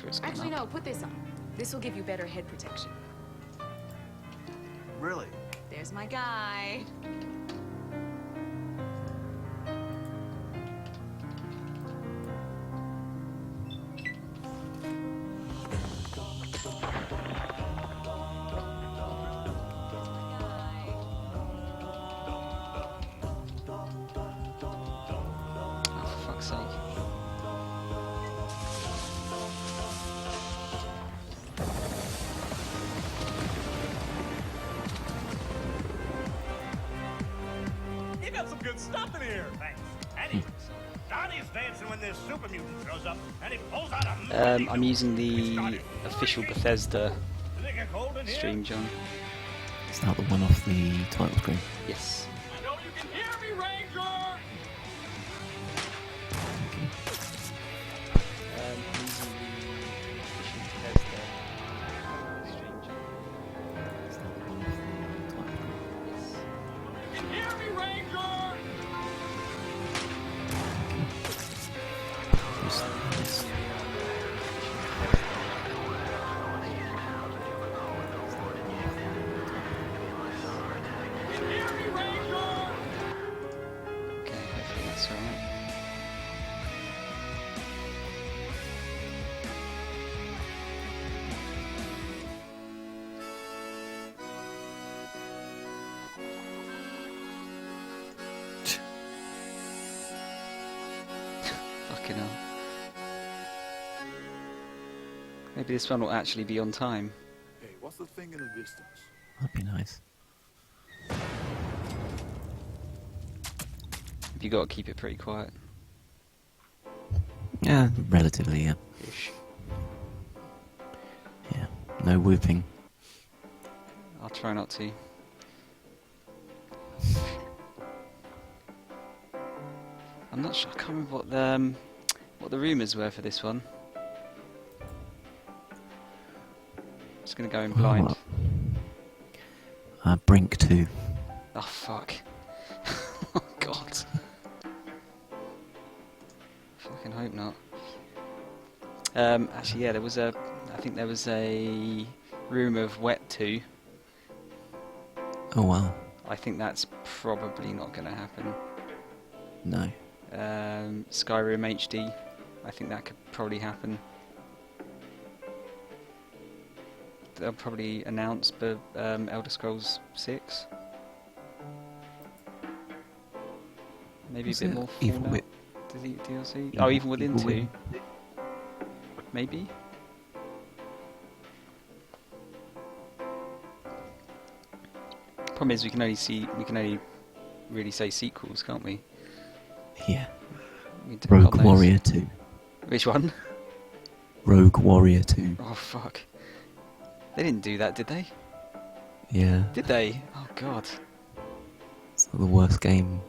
sure it's good Actually, enough. no, put this on. This will give you better head protection. Really? There's my guy. Oh, for fuck's sake. You got some good stuff in here. Thanks. Anyways, Donnie's dancing when this super mutant shows up, and he pulls out a I'm using the official Bethesda Does it get cold in here? stream, John. Is that the one off the title screen? Yes. I know you can hear me, Ranger! Okay. I'm using the official Bethesda stream, John. Is that the one off the title screen? Yes. You can hear me, Ranger! Just this. You can hear me, Ranger! Okay, hopefully that's alright. Fucking hell. Maybe this one will actually be on time. Hey, what's the thing in the distance? That'd be nice. You got to keep it pretty quiet. Yeah, relatively, yeah. Ish. Yeah. No whooping. I'll try not to. I'm not sure. I can't remember what the rumours were for this one. Just gonna go in blind. Brink 2. Oh fuck. Oh god. Fucking hope not. Actually, yeah, I think there was a rumour of Wet 2. Oh wow. I think that's probably not going to happen. No. Skyrim HD, I think that could probably happen. They'll probably announce Elder Scrolls 6. Maybe Was a bit it more Evil Fallout DLC. Oh, Even Within 2. Within. Maybe. Problem is, we can only really say sequels, can't we? Yeah. We need to pick Rogue on those. Warrior 2. Which one? Rogue Warrior 2. Oh fuck. They didn't do that, did they? Yeah. Did they? Oh god. It's like the worst game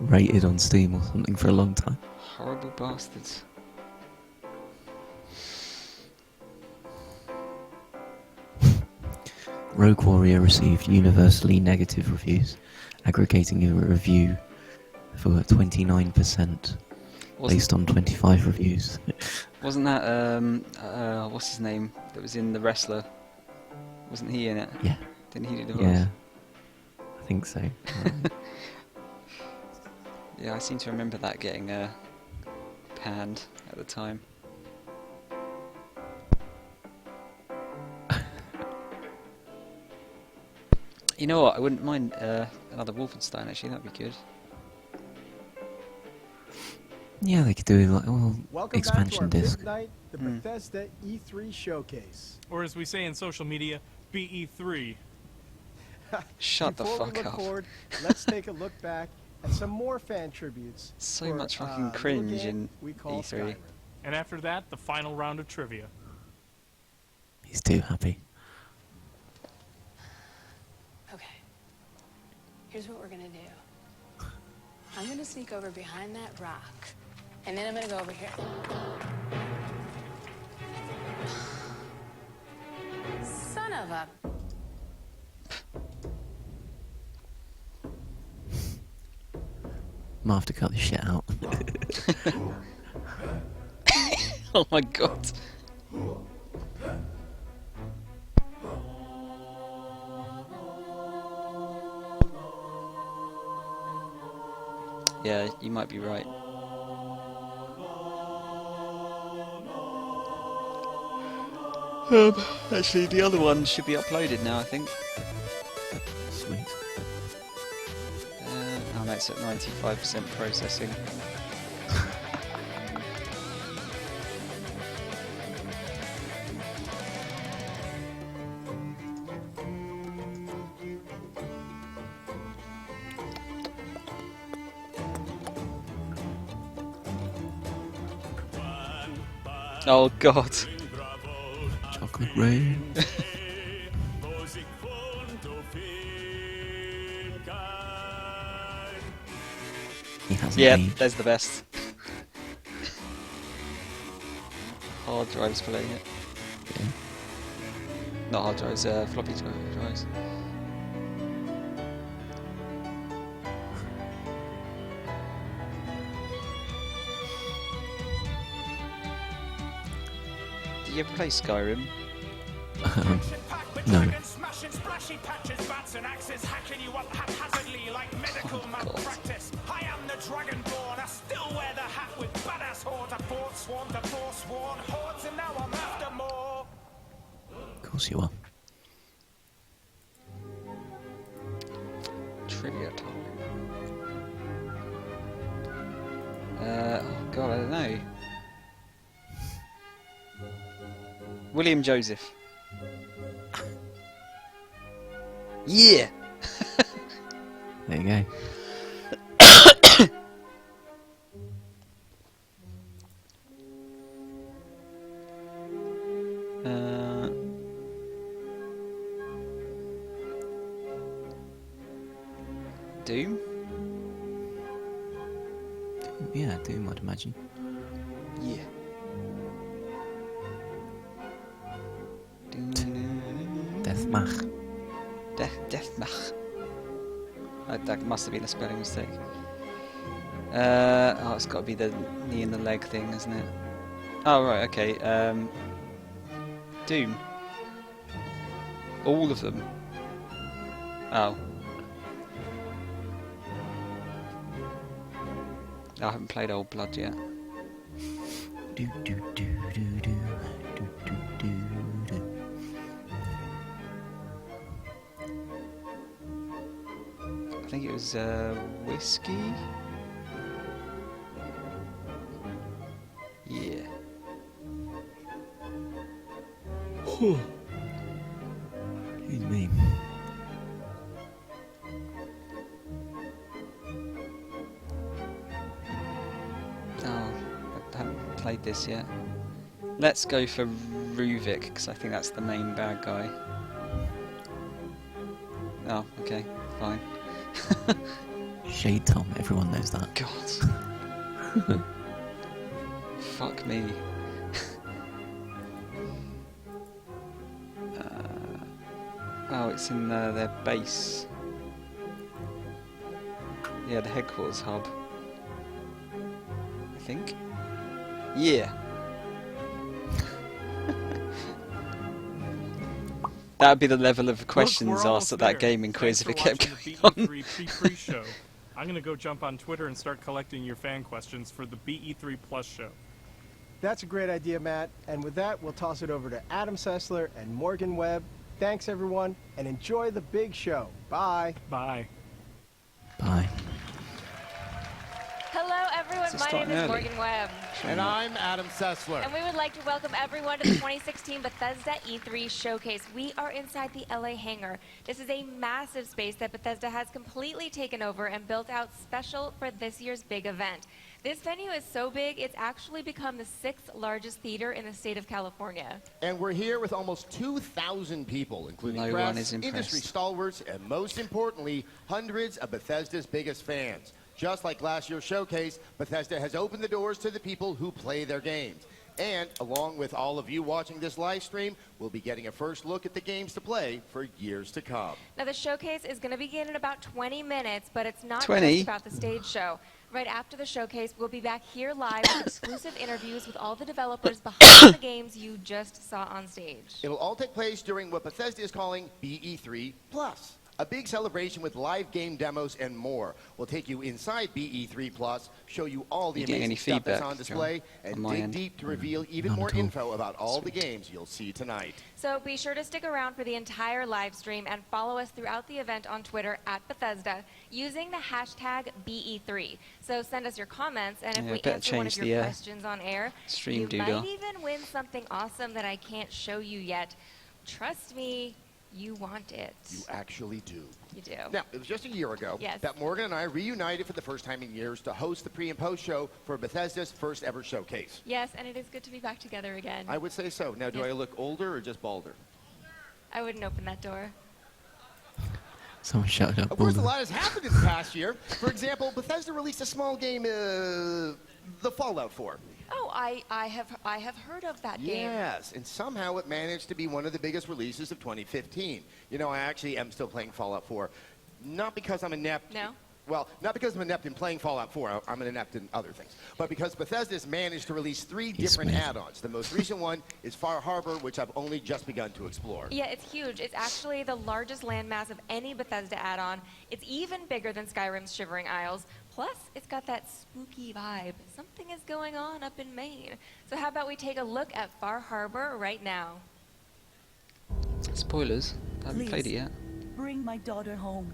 rated on Steam or something for a long time. Horrible bastards. Rogue Warrior received universally negative reviews, aggregating a review for 29% based on 25 reviews. Wasn't that what's his name that was in The Wrestler? Wasn't he in it? Yeah. Didn't he do the voice? Yeah. I think so. Yeah, I seem to remember that getting panned at the time. You know what? I wouldn't mind another Wolfenstein. Actually, that'd be good. Yeah, they could do like Welcome expansion back to our disc. Midnight, the Bethesda E3 showcase. Or as we say in social media, BE3. Shut the Before we fuck look up. forward, let's take a look back at some more fan tributes. So for, much a fucking little cringe game in we call E3. Skyrim. And after that, the final round of trivia. He's too happy. Okay. Here's what we're gonna do. I'm gonna sneak over behind that rock, and then I'm gonna go over here. Son of a... Might have to cut this shit out. Oh my god. Yeah, you might be right. Actually, the other one should be uploaded now, I think. Sweet. Oh no, it's at 95% processing. Oh god. Chocolate rain. He hasn't Yeah, aged. there's the best. Hard drives playing it. Yeah. Not hard drives, floppy drives. Did you ever play Skyrim? No. Smashing splashy patches, bats and axes, hacking you up haphazardly like medical malpractice. I am the Dragonborn, I still wear the hat with badass horns. I forsworn to forsworn hordes, and now I'm after more. Of course you are. Trivia time. Oh god, I don't know. William Joseph. Yeah! There you go. Doom? Yeah, Doom, I'd imagine. Yeah. Deathmatch. Deathmatch. That must have been a spelling mistake. Oh, it's got to be the knee and the leg thing, isn't it? Oh, right, okay. Doom. All of them. Oh. I haven't played Old Blood yet. Do do do do do do do do do. I think it was whiskey. Yeah. Excuse me. Oh, I haven't played this yet. Let's go for Ruvik, because I think that's the main bad guy. Oh, okay, fine. Shade Tom, everyone knows that. God. Fuck me. Oh, it's in their base. Yeah, the headquarters hub. I think. Yeah. That would be the level of questions asked at that gaming quiz if it kept going on. BE3 show. I'm gonna go jump on Twitter and start collecting your fan questions for the BE3 Plus show. That's a great idea, Matt. And with that, we'll toss it over to Adam Sessler and Morgan Webb. Thanks, everyone, and enjoy the big show. Bye. Bye. Bye. Hello, everyone. Is it My name starting is early? Morgan Webb. And I'm Adam Sessler. And we would like to welcome everyone to the 2016 Bethesda E3 Showcase. We are inside the LA hangar. This is a massive space that Bethesda has completely taken over and built out special for this year's big event. This venue is so big, it's actually become the 6th largest theater in the state of California. And we're here with almost 2,000 people, including No one press, is impressed. industry stalwarts, and most importantly, hundreds of Bethesda's biggest fans. Just like last year's showcase, Bethesda has opened the doors to the people who play their games. And along with all of you watching this live stream, we'll be getting a first look at the games to play for years to come. Now, the showcase is going to begin in about 20 minutes, but it's not 20? just about the stage show. Right after the showcase, we'll be back here live with exclusive interviews with all the developers behind the games you just saw on stage. It'll all take place during what Bethesda is calling BE3 Plus, a big celebration with live game demos and more. We'll take you inside BE3 Plus, show you all the You getting amazing any stuff that's feedback, on display, John, and on my dig end? deep to reveal even None more at all. info about all the games you'll see tonight. So be sure to stick around for the entire live stream and follow us throughout the event on Twitter at Bethesda using the hashtag BE3. So send us your comments, and if Yeah, we better answer one of change your the, questions on air, stream you doodle. might even win something awesome that I can't show you yet. Trust me, you want it. You actually do. You do. Now, it was just a year ago Yes. that Morgan and I reunited for the first time in years to host the pre and post show for Bethesda's first ever showcase. Yes, and it is good to be back together again. I would say so. Now, do Yes. I look older or just balder? I wouldn't open that door. Someone shut up. Of course, a Baldur. lot has happened in the past year. For example, Bethesda released a small game, the Fallout 4. Oh, I have heard of that game. Yes, and somehow it managed to be one of the biggest releases of 2015. You know, I actually am still playing Fallout 4. Not because I'm inept. No? Well, not because I'm inept in playing Fallout 4. I'm an inept in other things. But because Bethesda's managed to release 3 different Smith. add-ons. The most recent one is Far Harbor, which I've only just begun to explore. Yeah, it's huge. It's actually the largest landmass of any Bethesda add-on. It's even bigger than Skyrim's Shivering Isles. Plus, it's got that spooky vibe. Something is going on up in Maine. So how about we take a look at Far Harbor right now? Spoilers. I haven't played it Please. yet. Bring my daughter home.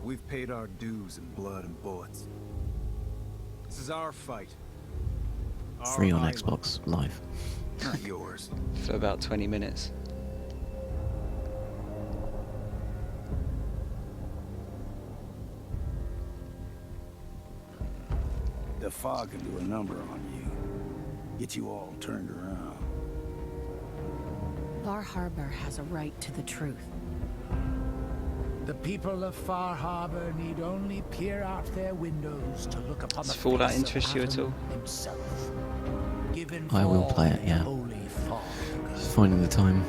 We've paid our dues in blood and bullets. This is our fight. Free Our on island, Xbox Live. not yours. For about 20 minutes. The fog can do a number on you. Get you all turned around. Far Harbor has a right to the truth. The people of Far Harbor need only peer out their windows to look upon Does the Fallout face of interest you at Adam all? himself. Given I will forth play it, in yeah. holy fog. Just finding the time.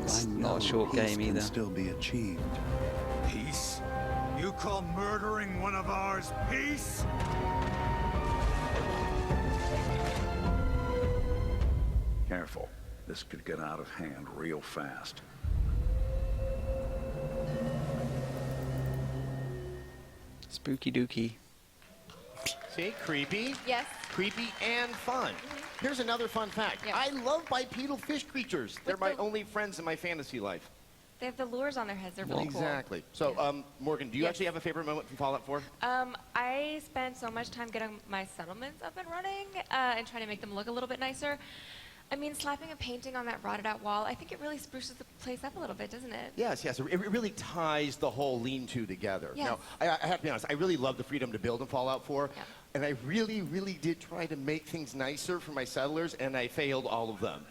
It's I not know a short peace game can either. still be achieved. Peace? You call murdering one of ours peace? Careful. This could get out of hand real fast. Spooky dooky. See, creepy. Yes. Creepy and fun. Here's another fun fact. Yeah. I love bipedal fish creatures. They're my the- only friends in my fantasy life. They have the lures on their heads. They're really cool. Exactly. So, Morgan, do you Yes. actually have a favorite moment from Fallout 4? I spent so much time getting my settlements up and running and trying to make them look a little bit nicer. I mean, slapping a painting on that rotted out wall, I think it really spruces the place up a little bit, doesn't it? Yes, yes. It really ties the whole lean-to together. Yes. Now, I have to be honest, I really love the freedom to build in Fallout 4. Yeah. And I really, really did try to make things nicer for my settlers, and I failed all of them.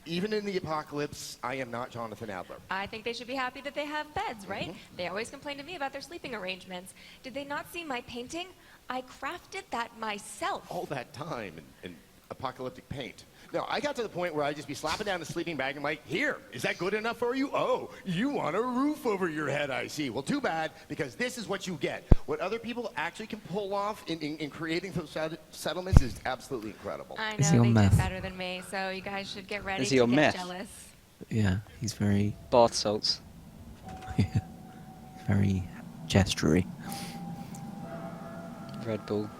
Even in the apocalypse, I am not Jonathan Adler. I think they should be happy that they have beds, right? They always complain to me about their sleeping arrangements. Did they not see my painting? I crafted that myself. All that time and apocalyptic paint. No, I got to the point where I'd just be slapping down a sleeping bag and like, here, is that good enough for you? Oh, you want a roof over your head, I see. Well, too bad, because this is what you get. What other people actually can pull off in creating those settlements is absolutely incredible. I Is he know on they meth? did better than me, so you guys should get ready Is he to on get meth? jealous. Yeah, he's very, Bath salts. very gestury. Red Bull.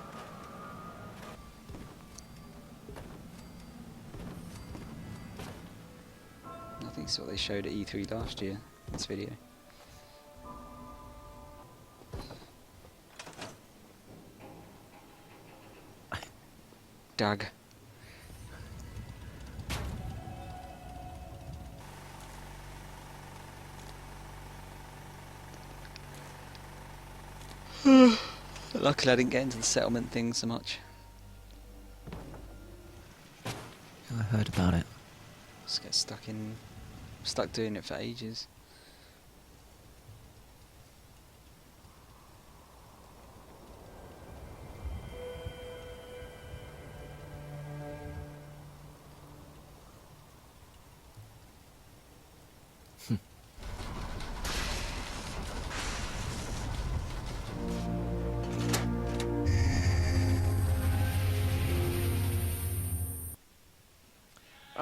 I think it's what they showed at E3 last year, this video. Doug. Luckily I didn't get into the settlement thing so much. I heard about it. Just get stuck doing it for ages.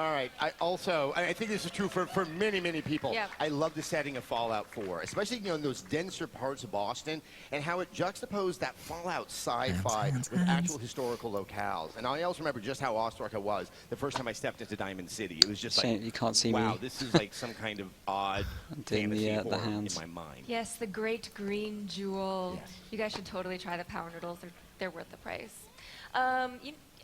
All right. I think this is true for many, many people. Yep. I love the setting of Fallout 4, especially in those denser parts of Boston, and how it juxtaposed that Fallout sci-fi with actual historical locales. And I also remember just how awestruck I was the first time I stepped into Diamond City. It was just like, You can't see wow, me. this is like some kind of odd doing fantasy the horror in hands. my mind. Yes, the great green jewel. Yes. You guys should totally try the power noodles. They're worth the price.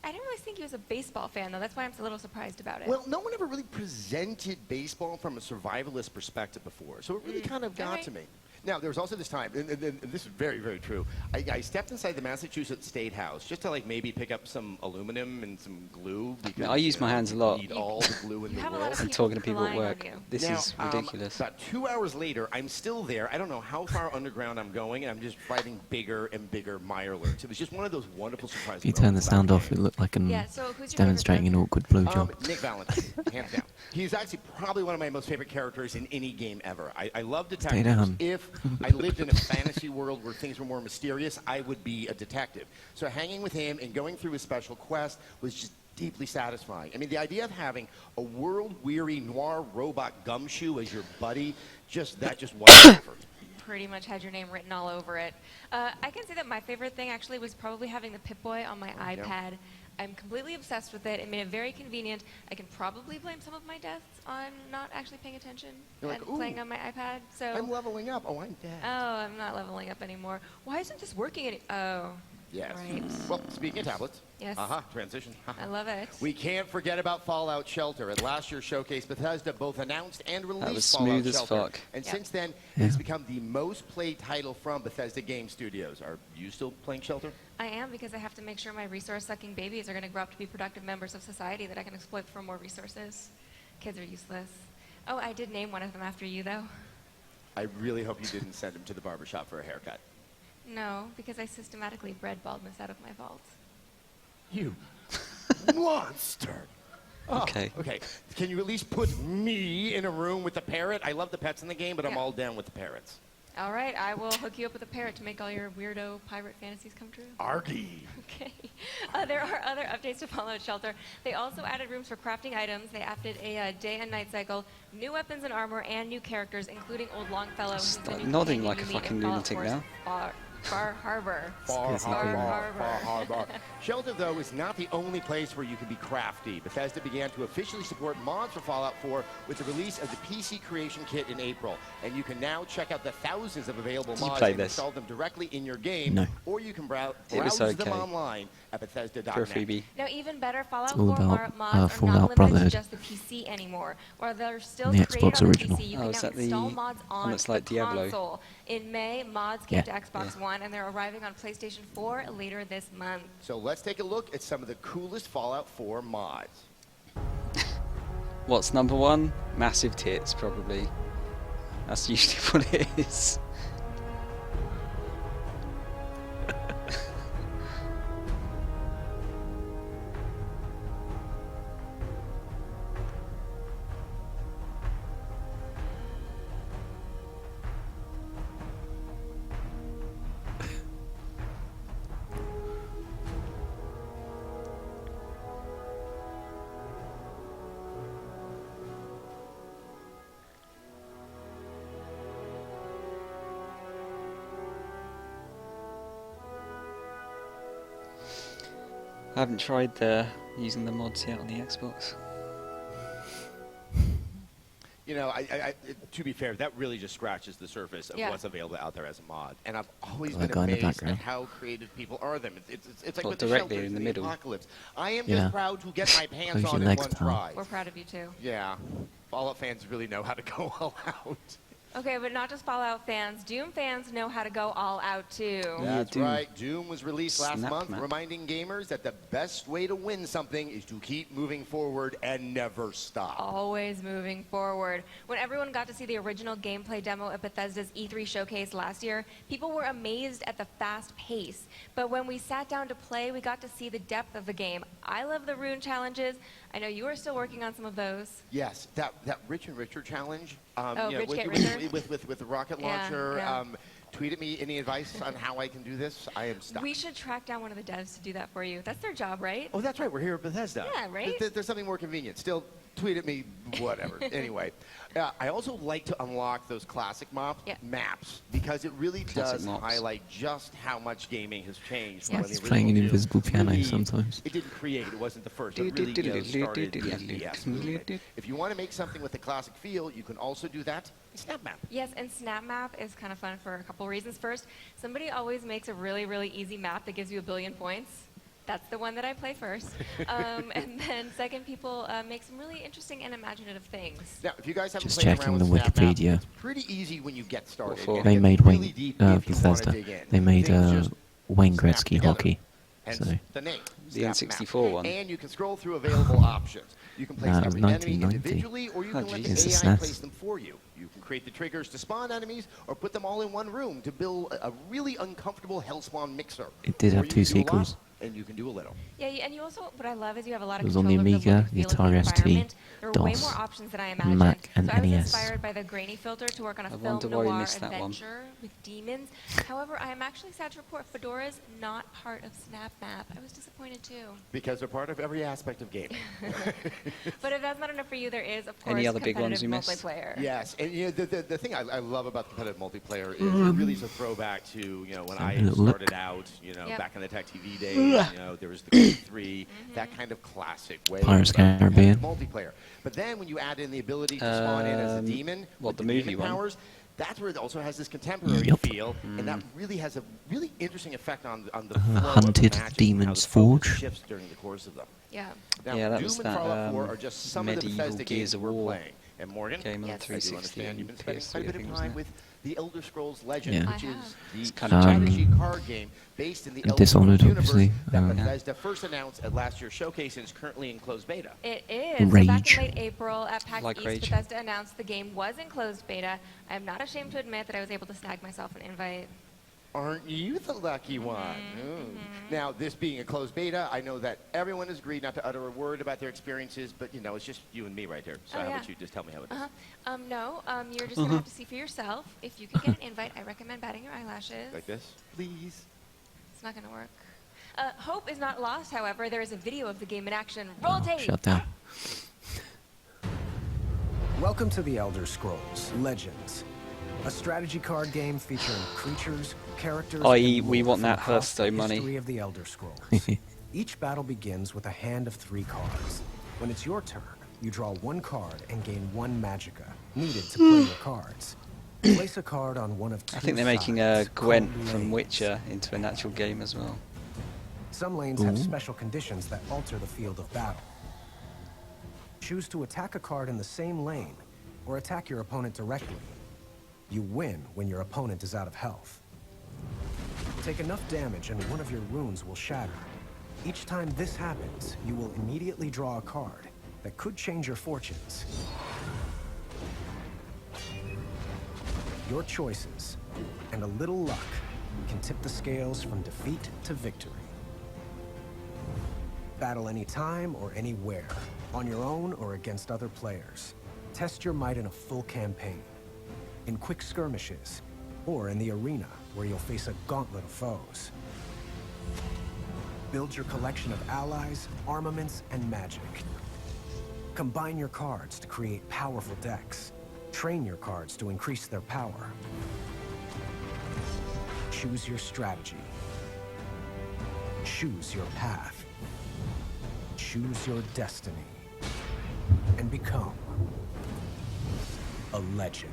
I didn't really think he was a baseball fan, though. That's why I'm a little surprised about it. Well, no one ever really presented baseball from a survivalist perspective before, so it really kind of got to me. Now, there was also this time, and this is very, very true. I stepped inside the Massachusetts State House just to, like, maybe pick up some aluminum and some glue. Because, I use my hands a lot. Need all the glue in the world. And talking to people at relying on work. you. This Now, is ridiculous. About 2 hours later, I'm still there. I don't know how far underground I'm going, and I'm just fighting bigger and bigger Mirelurks. It was just one of those wonderful surprises. If you turn the sound off, it looked like Yeah, so who's your demonstrating an awkward blowjob. Nick Valentine, hands down. He's actually probably one of my most favorite characters in any game ever. I love detectives. down. If I lived in a fantasy world where things were more mysterious, I would be a detective. So hanging with him and going through his special quest was just deeply satisfying. I mean, the idea of having a world-weary noir robot gumshoe as your buddy, just was effort. Pretty much had your name written all over it. I can say that my favorite thing actually was probably having the Pip-Boy on my iPad. I'm completely obsessed with it. It made it very convenient. I can probably blame some of my deaths on not actually paying attention You're and like, "Ooh, playing on my iPad. So I'm leveling up. Oh, I'm dead. Oh, I'm not leveling up anymore. Why isn't this working any? Oh. Yes. Right. Well, speaking of tablets. Yes. Transition. I love it. We can't forget about Fallout Shelter. At last year's showcase, Bethesda both announced and released was Fallout smooth as Shelter. fuck. And Yep. since then, it's become the most played title from Bethesda Game Studios. Are you still playing Shelter? I am, because I have to make sure my resource-sucking babies are going to grow up to be productive members of society that I can exploit for more resources. Kids are useless. Oh, I did name one of them after you, though. I really hope you didn't send him to the barbershop for a haircut. No, because I systematically bred baldness out of my vault. You monster! Okay. Okay. Can you at least put me in a room with the parrot? I love the pets in the game, but I'm Yeah. all down with the parrots. All right, I will hook you up with a parrot to make all your weirdo pirate fantasies come true. Argy. Okay. There are other updates to Fallout Shelter. They also added rooms for crafting items. They added a day and night cycle, new weapons and armor, and new characters, including old Longfellow. who's the Start new nodding companion like you a meet in fucking Fallout lunatic 4's now. Far Harbor. Far Harbor. Harbor. Shelter, though, is not the only place where you can be crafty. Bethesda began to officially support mods for Fallout 4 with the release of the PC Creation Kit in April. And you can now check out the thousands of available Did you mods play and this? install them directly in your game. No. Or you can browse It was them okay. online at Bethesda.net. For a freebie. Now, even better, Fallout all 4 about, mods are Fallout not limited Brotherhood. to just the PC anymore. While they're still The created Xbox on the original. PC, you Oh, can is now that the install mods one on that's the like Diablo? console. In May, mods came to Yeah. Xbox One, and they're arriving on PlayStation 4 later this month. So let's take a look at some of the coolest Fallout 4 mods. What's number one? Massive tits, probably. That's usually what it is. I haven't tried using the mods yet on the Xbox. You know, to be fair, that really just scratches the surface of Yeah. what's available out there as a mod. And I've always That been guy in the amazed at background. how creative people are them. It's like Well, with the directly shelters in the and middle. apocalypse. I am Yeah. just proud to get my pants Close on your in legs, one pal. try. We're proud of you, too. Yeah. Fallout fans really know how to go all out. Okay, but not just Fallout fans. Doom fans know how to go all out, too. That's Doom. right. Doom was released last Snap month, map. reminding gamers that the best way to win something is to keep moving forward and never stop. Always moving forward. When everyone got to see the original gameplay demo at Bethesda's E3 showcase last year, people were amazed at the fast pace. But when we sat down to play, we got to see the depth of the game. I love the rune challenges. I know you are still working on some of those. Yes, that Rich and Richer challenge. Oh, Rich with, Get with, Richer? with the rocket Yeah, launcher. yeah. Tweet at me any advice on how I can do this. I am stuck. We should track down one of the devs to do that for you. That's their job, right? Oh, that's right. We're here at Bethesda. Yeah, right? There's something more convenient. Still, tweet at me, whatever. Anyway, I also like to unlock those classic maps because it really does highlight just how much gaming has changed. From when the It's playing an original invisible piano really, sometimes. It didn't create, it wasn't the first. It really started the FPS movement. If you want to make something with a classic feel, you can also do that in Snap Map. Yes, and Snap Map is kind of fun for a couple reasons. First, somebody always makes a really, really easy map that gives you 1 billion points. That's the one that I play first. And then second, people make some really interesting and imaginative things. Now, if you guys haven't Just played checking around the with Snap Map, Wikipedia. it's pretty easy when you get started. And They it made gets really deep if you wanna Bethesda. dig in. They made Things just Wayne snap Gretzky together. hockey. Hence So the name. The Snap N64 Map. one. And you can scroll through available options. You can place It was every enemy 1990. individually, or you Oh, can let geez. the It's a AI SNES. place them for you. You can create the triggers to spawn enemies, or put them all in one room to build a really uncomfortable hellspawn mixer. It did Or have you 2 can do a lot, sequels. and you can do a little. Yeah, and you also, what I love is you have a lot of It was on control the over the look Amiga, and feel of the Atari ST, environment. There were way DOS, more options than I imagined. Mac, and so I was NES. inspired by the grainy filter to work on a I film wonder why we noir missed that one. adventure with demons. However, I am actually sad to report Fedora's not part of Snap Map. I was disappointed too. Because they're part of every aspect of gaming. But if that's not enough for you, there is, of course, Any other big ones competitive you missed? multiplayer. Yes, and you know, the thing I love about competitive multiplayer is it really is a throwback to, you know, when I started out, you know, back in the Tech TV days, you know, there was the Creed 3, that kind of classic way Pirates of Caribbean. multiplayer. But then when you add in the ability to spawn in as a demon, what, with the the movie demon one? powers, that's where it also has this contemporary Yup. feel, and that really has a really interesting effect on the flow of the Hunted matches and how Demon's the focus Forge. shifts during the course of them. Yeah. Now, Yeah, that Doom was and that, Fallout 4 are just some of the medieval Bethesda Gears games of we're War playing. And Morgan, game on Yes. the I do 360 understand you've been and spending PS3, quite a I bit think, of wasn't time it? with The Elder Scrolls Legend, Yeah. which I is have. the It's kinda strategy janky. card game based in the And Elder Scrolls Dishonored, universe obviously. that Yeah. Bethesda first announced at last year's showcase and is currently in closed beta. It is. So back Rage. in late April at PAX Like East, Rage. Bethesda announced the game was in closed beta. I am not ashamed to admit that I was able to snag myself an invite. Aren't you the lucky one? Now, this being a closed beta, I know that everyone has agreed not to utter a word about their experiences, but, you know, it's just you and me right here. So Oh, how yeah. about you just tell me how it is? No, you're just going to have to see for yourself. If you can get an invite, I recommend batting your eyelashes. Like this? Please. It's not going to work. Hope is not lost, however. There is a video of the game in action. Roll tape! Shut down. Welcome to The Elder Scrolls Legends, a strategy card game featuring creatures, characters, I.e., and we lore want from that across the Hearthstone money. history of The Elder Scrolls. Each battle begins with a hand of 3 cards. When it's your turn, you draw 1 card and gain 1 magicka, needed to play your cards. Place a card on one of 2 I think they're making sides, Gwent called from lanes. Witcher into an actual game as well. Some lanes have special conditions that alter the field of battle. Choose to attack a card in the same lane, or attack your opponent directly. You win when your opponent is out of health. Take enough damage and one of your runes will shatter. Each time this happens, you will immediately draw a card that could change your fortunes. Your choices and a little luck can tip the scales from defeat to victory. Battle anytime or anywhere, on your own or against other players. Test your might in a full campaign, in quick skirmishes, or in the arena where you'll face a gauntlet of foes. Build your collection of allies, armaments, and magic. Combine your cards to create powerful decks. Train your cards to increase their power. Choose your strategy. Choose your path. Choose your destiny. And become a legend.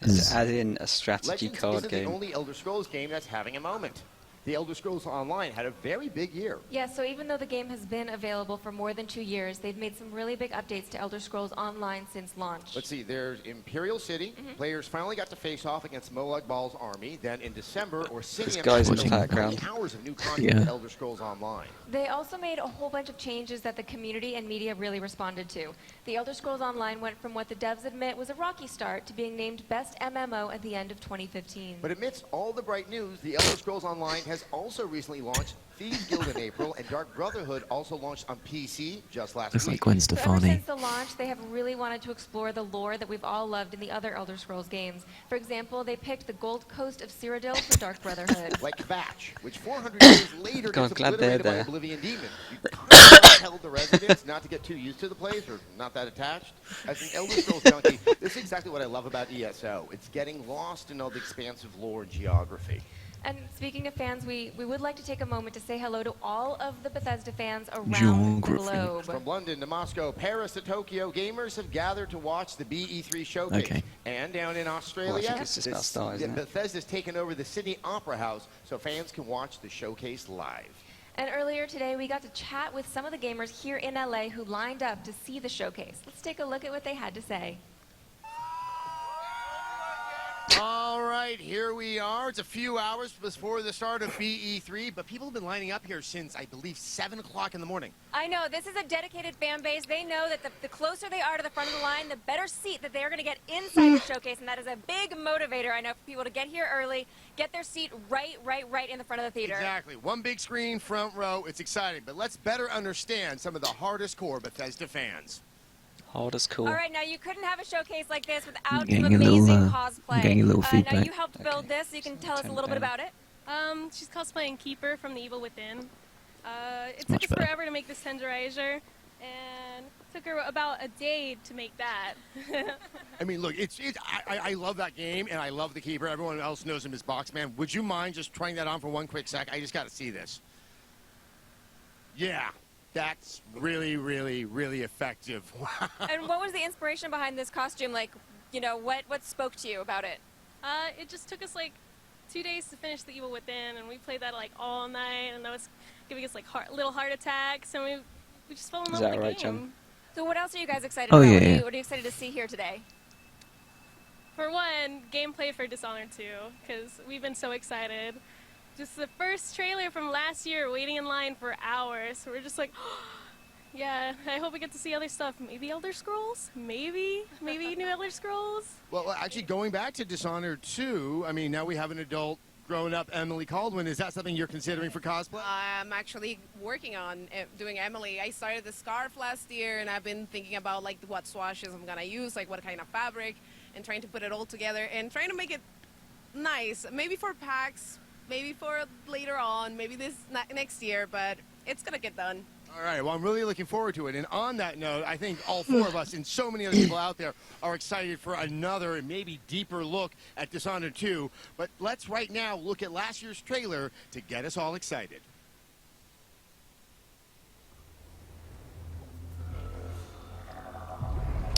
Let's add in a strategy Legends card isn't game. the only Elder Scrolls game that's having a moment. The Elder Scrolls Online had a very big year. Yeah, so even though the game has been available for more than 2 years, they've made some really big updates to Elder Scrolls Online since launch. Let's see, there's Imperial City. Players finally got to face off against Molag Bal's army. Then in December, Orsinium guy's in added the over background. 20 hours of new content Yeah. to Elder Scrolls Online. They also made a whole bunch of changes that the community and media really responded to. The Elder Scrolls Online went from what the devs admit was a rocky start to being named Best MMO at the end of 2015. But amidst all the bright news, the Elder Scrolls Online has also recently launched Thieves Guild in April, and Dark Brotherhood also launched on PC just last Looks week. like Gwen So ever Stefani. since the launch, they have really wanted to explore the lore that we've all loved in the other Elder Scrolls games. For example, they picked the Gold Coast of Cyrodiil for Dark Brotherhood. Like Kvatch, which 400 years later God, gets glad they're obliterated by there. Oblivion Demon. You can't tell the residents not to get too used to the place or not that attached. As an Elder Scrolls junkie, this is exactly what I love about ESO. It's getting lost in all the expansive lore and geography. And speaking of fans, we would like to take a moment to say hello to all of the Bethesda fans around the Geography. globe. From London to Moscow, Paris to Tokyo, gamers have gathered to watch the BE3 showcase. Okay. And down in Well, I Australia, think it's just about to start, isn't it? Bethesda's taken over the Sydney Opera House so fans can watch the showcase live. And earlier today, we got to chat with some of the gamers here in LA who lined up to see the showcase. Let's take a look at what they had to say. All right, here we are. It's a few hours before the start of BE3, but people have been lining up here since, I believe, 7 o'clock in the morning. I know, this is a dedicated fan base. They know that the closer they are to the front of the line, the better seat that they are going to get inside the showcase, and that is a big motivator, I know, for people to get here early, get their seat right in the front of the theater. Exactly. One big screen, front row. It's exciting, but let's better understand some of the hardest core Bethesda fans. Hardest core. All right, now you couldn't have a showcase like this without Getting some a little, amazing cosplay. getting a little Now feedback. you helped build this, so you can tell us a little bit about it. She's cosplaying Keeper from The Evil Within. It took much us better. forever to make this tenderizer, and it took her about a day to make that. I mean, look, I love that game, and I love the Keeper. Everyone else knows him as Boxman. Would you mind just trying that on for one quick sec? I just got to see this. Yeah, that's really, really, really effective. Wow. And what was the inspiration behind this costume? Like, you know, what spoke to you about it? It just took us like 2 days to finish The Evil Within, and we played that like all night, and that was giving us like little heart attacks, and we just fell in love with the right, game. John? So what else are you guys excited Oh, about? yeah, What are you excited to see here today? For one, gameplay for Dishonored 2, because we've been so excited. Just the first trailer from last year, waiting in line for hours. So we're just like, yeah, I hope we get to see other stuff. Maybe Elder Scrolls? Maybe new Elder Scrolls? Well, actually, going back to Dishonored 2, I mean, now we have an adult grown-up Emily Caldwin. Is that something you're considering for cosplay? I'm actually working on doing Emily. I started the scarf last year, and I've been thinking about like what swashes I'm gonna use, like what kind of fabric, and trying to put it all together and trying to make it nice. Maybe for PAX, maybe for later on, maybe this next year, but it's gonna get done. All right, well, I'm really looking forward to it. And on that note, I think all four of us and so many other people out there are excited for another and maybe deeper look at Dishonored 2. But let's right now look at last year's trailer to get us all excited.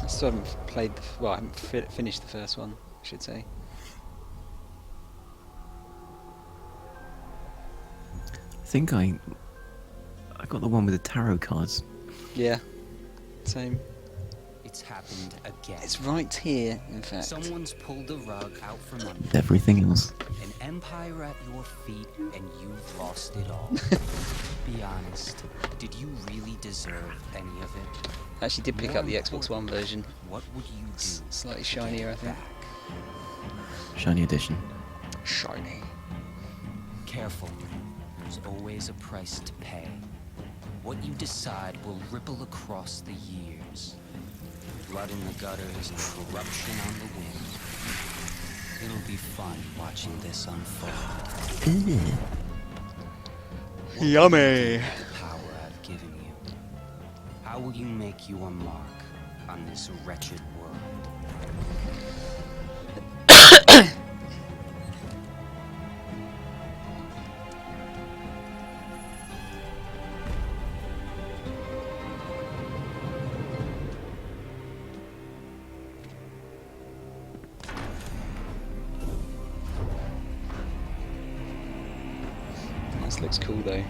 I still haven't played, I haven't finished the first one, I should say. I think I got the one with the tarot cards. Yeah, same. It's happened again. It's right here, in fact. Someone's pulled the rug out from under. With everything else. An empire at your feet, and you've lost it all. Be honest. Did you really deserve any of it? I actually did pick up the Xbox One version. What would you do? Slightly shinier, I think. Shiny edition. Shiny. Careful. There's always a price to pay. What you decide will ripple across the years. Blood in the gutters and corruption on the wind. It'll be fun watching this unfold. Yummy! The power I've given you. How will you make your mark on this wretched world? This looks cool though.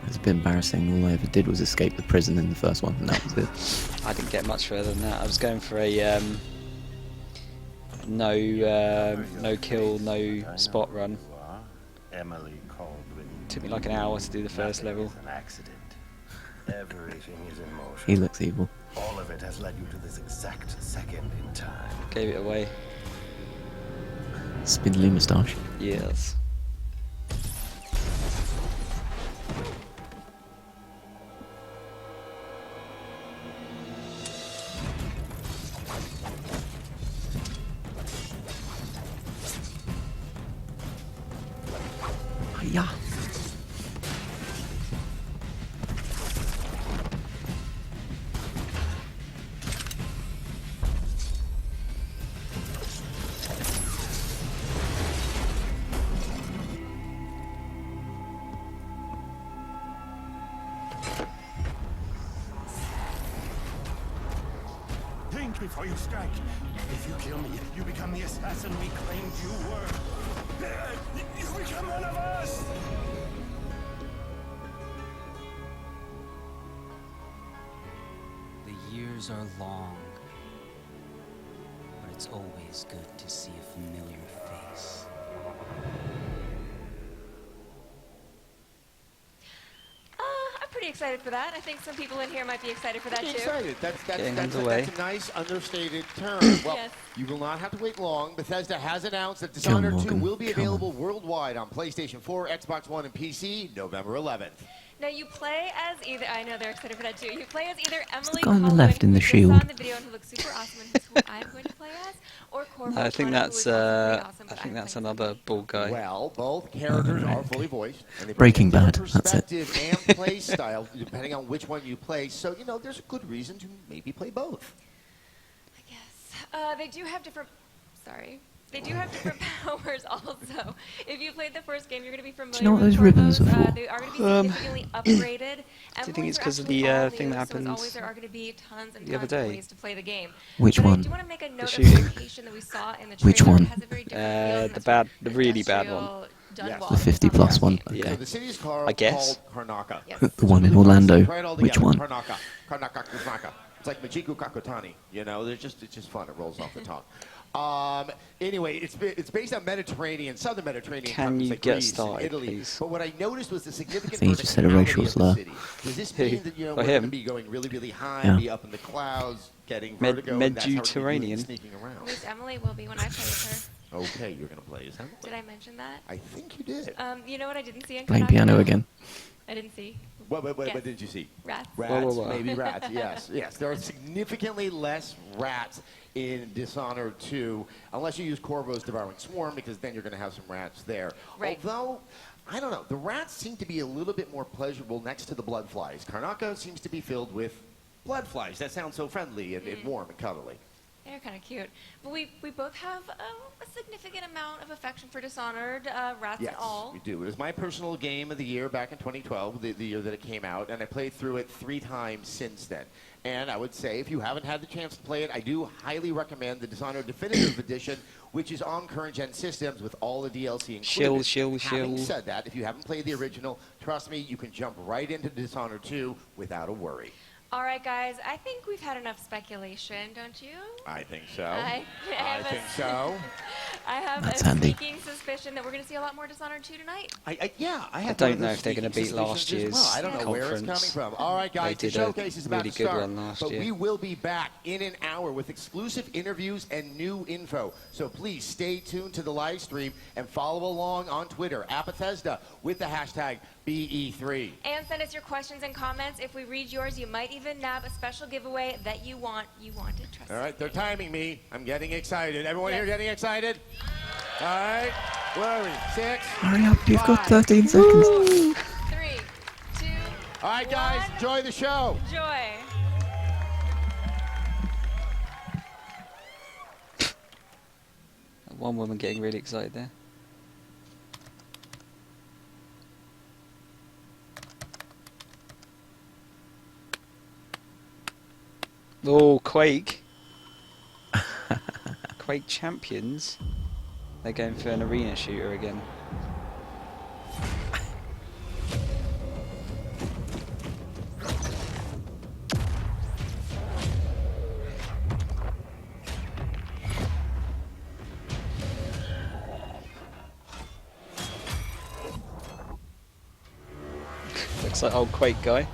It's a bit embarrassing. All I ever did was escape the prison in the first one, and that was it. I didn't get much further than that. I was going for a no kill, no spot run. Emily Caldwin. Took me like an hour to do the first level. An accident. Everything is in motion. He looks evil. All of it has led you to this exact second in time. Gave it away. Spindly moustache. Yes. before you strike. If you kill me, you become the assassin we claimed you were. You become one of us! The years are long, but it's always good to see a familiar face. I'm pretty excited for that. I think some people in here might be excited for that Pretty too. excited. That's underway. a nice understated term. Well, Yes. you will not have to wait long. Bethesda has announced that Come, Dishonored 2 Morgan, will be come available worldwide on PlayStation 4, Xbox One, and PC November 11th. Now you play as either. I know they're excited for that too. You play as either Emily guy on the Collin, left in who the we just saw shield. in the video and who looks super awesome, and who's who I'm going to play as, or Corvo. I think Connor, that's who is also pretty awesome, I but think I'm that's playing another bald guy. Well, both characters are fully voiced. And they Breaking bring a Bad, different that's it. perspective and play style, depending on which one you play. So, you know, there's a good reason to maybe play both. They do have different. Sorry. They do have different powers also. If you played the first game, you're going to be familiar Do you know what with those ribbons are Corvo's. for? They are going to be significantly upgraded. Do you think it's because of Emily's the are actually thing that all new, so as happened always, there are going to be tons and the other tons of day? ways to play the game. Which But one? I do want to make a note of shooting. the location that we saw in the trailer. Which one? It has a very different feel, and the really bad one. industrial Yes. Dunwall The 50 plus one. So Yeah. the city is I guess. called Karnaka. Yes. The one in Orlando. Try it all Which together. one? Karnaka. Karnaka. Karnaka. It's like Machiku Kakutani. You know, it's just fun. It rolls off the tongue. Anyway, it's based on southern Mediterranean Can countries you like get Greece and started, Italy. please? But what I noticed was the significant I think he just said a racial verticality of slur. the city. Does this mean that, you know, For we're going to him. be going really, really high, Yeah. be up in the clouds, getting vertigo, and that's how we're gonna be doing Mediterranean. sneaking At around? least Emily will be when I play with Okay, you're going to play as Emily. her. Did I mention that? I think you did. You know what I didn't see in Playing Konami, piano though? again. I didn't see. What Guess. did you see? Rats. Rats, Whoa. maybe rats, yes. There are significantly less rats in Dishonored 2, unless you use Corvo's Devouring Swarm, because then you're going to have some rats there. Right. Although, I don't know, the rats seem to be a little bit more pleasurable next to the blood flies. Karnaka seems to be filled with blood flies. That sounds so friendly and warm and cuddly. They're kind of cute. But we both have a significant amount of affection for Dishonored, rats Yes, and all. we do. It was my personal game of the year back in 2012, the year that it came out, and I played through it 3 times since then. And I would say, if you haven't had the chance to play it, I do highly recommend the Dishonored Definitive Edition, which is on current-gen systems with all the DLC included. Having said that, if you haven't played the original, trust me, you can jump right into Dishonored 2 without a worry. All right, guys, I think we've had enough speculation, don't you? I think so. I think so. I have That's a handy. sneaking suspicion that we're going to see a lot more Dishonored 2 tonight. I I have don't one of know those if they're going to sneaking beat last suspicions year's as well. I don't know where it's coming conference. from. All right, guys, They the did a showcase is about really to good start. one last but year. we will be back in an hour with exclusive interviews and new info. So please stay tuned to the live stream and follow along on Twitter at Bethesda with the hashtag BE3. And send us your questions and comments. If we read yours, you might even nab a special giveaway that you want. You want it, trust All right, they're timing me. I'm getting excited. Everyone Yes. here getting excited? All right, where are we? 6. Hurry up, you've got 5, 13 seconds. 3, 2, All right, guys, enjoy the show. enjoy. One woman getting really excited there. Oh, Quake. Quake champions. They're going for an arena shooter again. Looks like old Quake guy.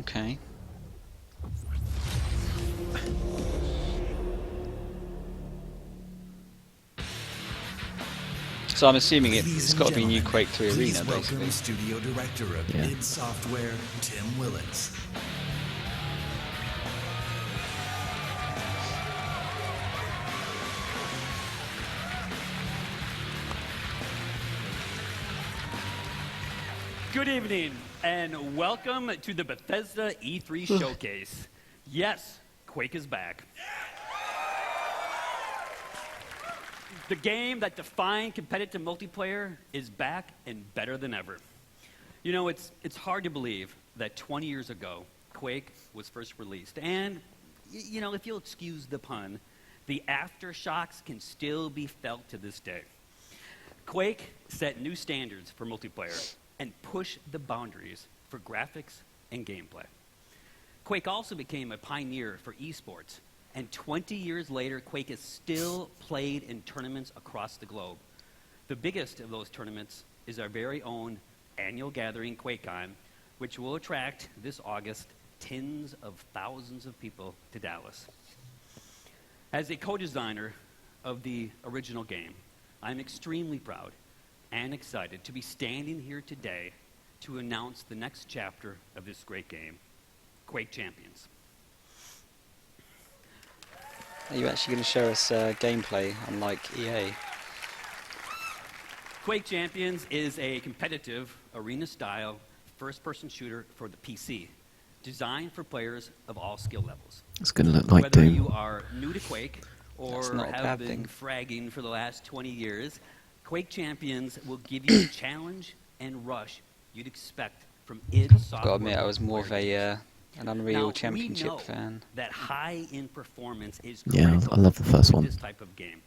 Okay. So I'm assuming it's got to be new Quake 3 Arena, basically. Welcome Studio Director of id Software, Tim Willits. Good evening, and welcome to the Bethesda E3 Showcase. Yes, Quake is back. The game that defined competitive multiplayer is back and better than ever. You know, it's hard to believe that 20 years ago, Quake was first released. And, you know, if you'll excuse the pun, the aftershocks can still be felt to this day. Quake set new standards for multiplayer and pushed the boundaries for graphics and gameplay. Quake also became a pioneer for esports, and 20 years later, Quake is still played in tournaments across the globe. The biggest of those tournaments is our very own annual gathering, QuakeCon, which will attract this August tens of thousands of people to Dallas. As a co-designer of the original game, I'm extremely proud and excited to be standing here today to announce the next chapter of this great game, Quake Champions. Are you actually going to show us gameplay, unlike EA? Quake Champions is a competitive, arena-style, first-person shooter for the PC, designed for players of all skill levels. It's going to look like Whether Doom. you are new to Quake or That's not a have bad been thing. fragging for the last 20 years, Quake Champions will give you the challenge and rush you'd expect from id Software. Gotta admit, I was more of an Unreal Now, Championship we know fan. that high-end performance is Yeah, critical I love the first with one. this type of game.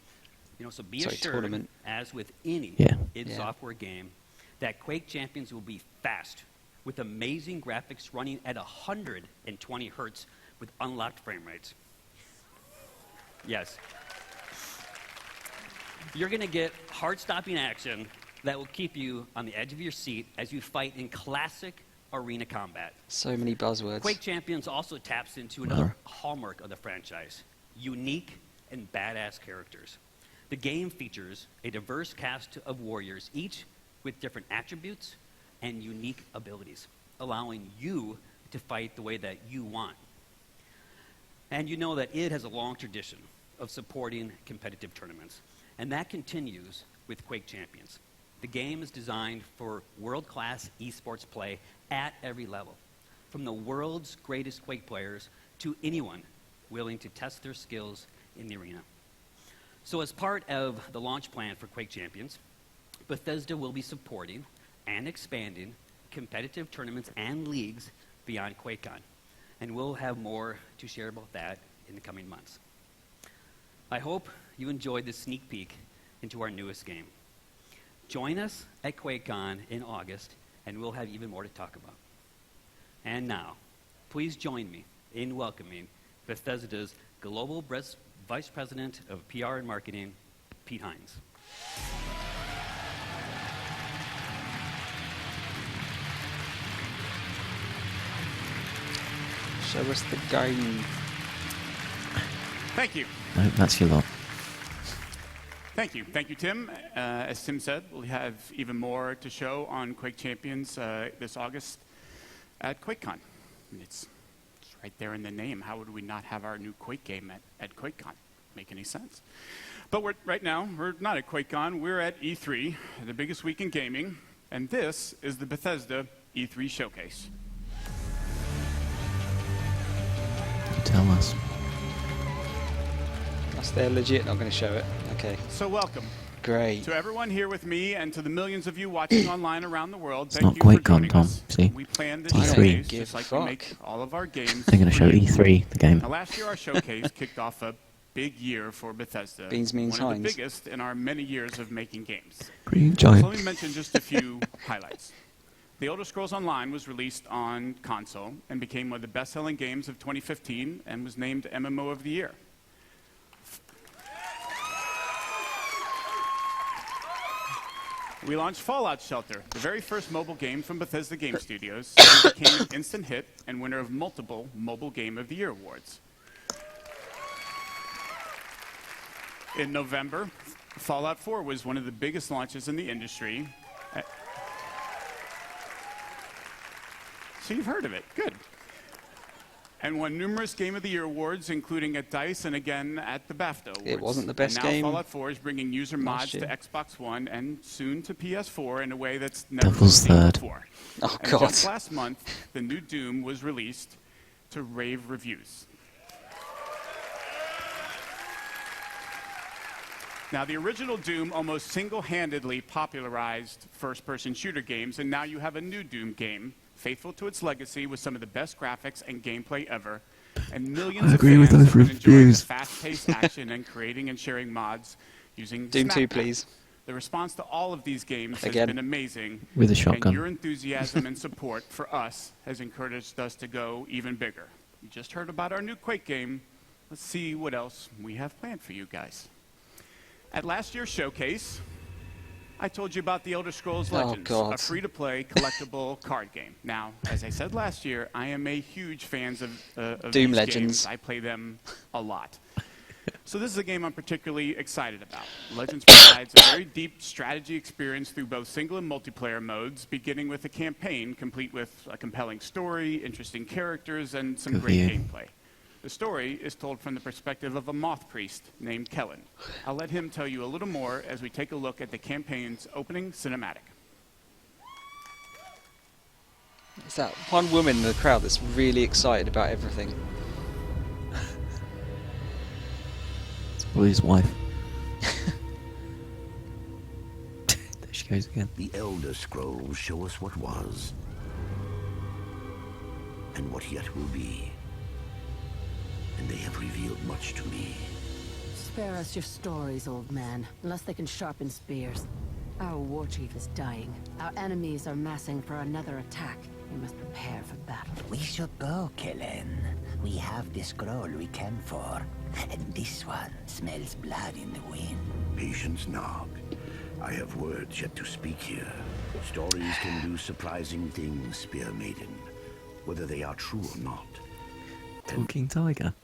You know, so be Sorry, assured, tournament. as with any Yeah. id Yeah. Software game, that Quake Champions will be fast, with amazing graphics running at 120 hertz with unlocked frame rates. Yes. You're going to get heart-stopping action that will keep you on the edge of your seat as you fight in classic arena combat. So many buzzwords. Quake Champions also taps into another hallmark of the franchise, unique and badass characters. The game features a diverse cast of warriors, each with different attributes and unique abilities, allowing you to fight the way that you want. And you know that id has a long tradition of supporting competitive tournaments, and that continues with Quake Champions. The game is designed for world-class esports play at every level, from the world's greatest Quake players to anyone willing to test their skills in the arena. So as part of the launch plan for Quake Champions, Bethesda will be supporting and expanding competitive tournaments and leagues beyond QuakeCon, and we'll have more to share about that in the coming months. I hope you enjoyed this sneak peek into our newest game. Join us at QuakeCon in August, and we'll have even more to talk about. And now, please join me in welcoming Bethesda's Global Vice President of PR and Marketing, Pete Hines. Show us the game. Thank you. No, that's your lot. Thank you. Thank you, Tim. As Tim said, we'll have even more to show on Quake Champions this August at QuakeCon. It's right there in the name. How would we not have our new Quake game at QuakeCon? Make any sense? But right now, we're not at QuakeCon. We're at E3, the biggest week in gaming, and this is the Bethesda E3 Showcase. Tell us. They're legit not going to show it. Okay. So welcome. Great. To everyone here with me and to the millions of you watching online around the world, It's thank not you for QuakeCon, joining Tom. us. See? We planned this E3. showcase just like we make all of our games. They're going to show E3, the game. Now, last year our showcase kicked off a big year for Bethesda. Beans means one of the Heinz. biggest in our many years of making games. Green So giant. let me mention just a few highlights. The Elder Scrolls Online was released on console and became one of the best-selling games of 2015 and was named MMO of the Year. We launched Fallout Shelter, the very first mobile game from Bethesda Game Studios, and became an instant hit and winner of multiple Mobile Game of the Year awards. In November, Fallout 4 was one of the biggest launches in the industry. So you've heard of it. Good. And won numerous Game of the Year awards, including at DICE and again at the BAFTA Awards. It wasn't the best and now game. Fallout 4 is bringing user mods to Xbox One and soon to PS4 in a way that's never been Devil's seen Third. before. Oh, and God. just last month, the new Doom was released to rave reviews. Now, the original Doom almost single-handedly popularized first-person shooter games, and now you have a new Doom game, faithful to its legacy with some of the best graphics and gameplay ever, and millions of fans have been enjoying the fast-paced action and creating and sharing mods using Doom 2, Snapchat. please. The response to all of these games Again. has been amazing, With a shotgun. and your enthusiasm and support for us has encouraged us to go even bigger. You just heard about our new Quake game. Let's see what else we have planned for you guys. At last year's showcase, I told you about the Elder Scrolls Legends, a free-to-play collectible card game. Now, as I said last year, I am a huge fan of Doom these Legends. games. I play them a lot. So this is a game I'm particularly excited about. Legends provides a very deep strategy experience through both single and multiplayer modes, beginning with a campaign complete with a compelling story, interesting characters, and some great gameplay. The story is told from the perspective of a moth priest named Kellen. I'll let him tell you a little more as we take a look at the campaign's opening cinematic. It's that one woman in the crowd that's really excited about everything. It's probably his wife. There she goes again. The Elder Scrolls show us what was, and what yet will be. And they have revealed much to me. Spare us your stories, old man, unless they can sharpen spears. Our war chief is dying. Our enemies are massing for another attack. We must prepare for battle. We should go, Kellen. We have the scroll we came for. And this one smells blood in the wind. Patience, Nog. I have words yet to speak here. Stories can do surprising things, Spear Maiden, whether they are true or not. Talking tiger.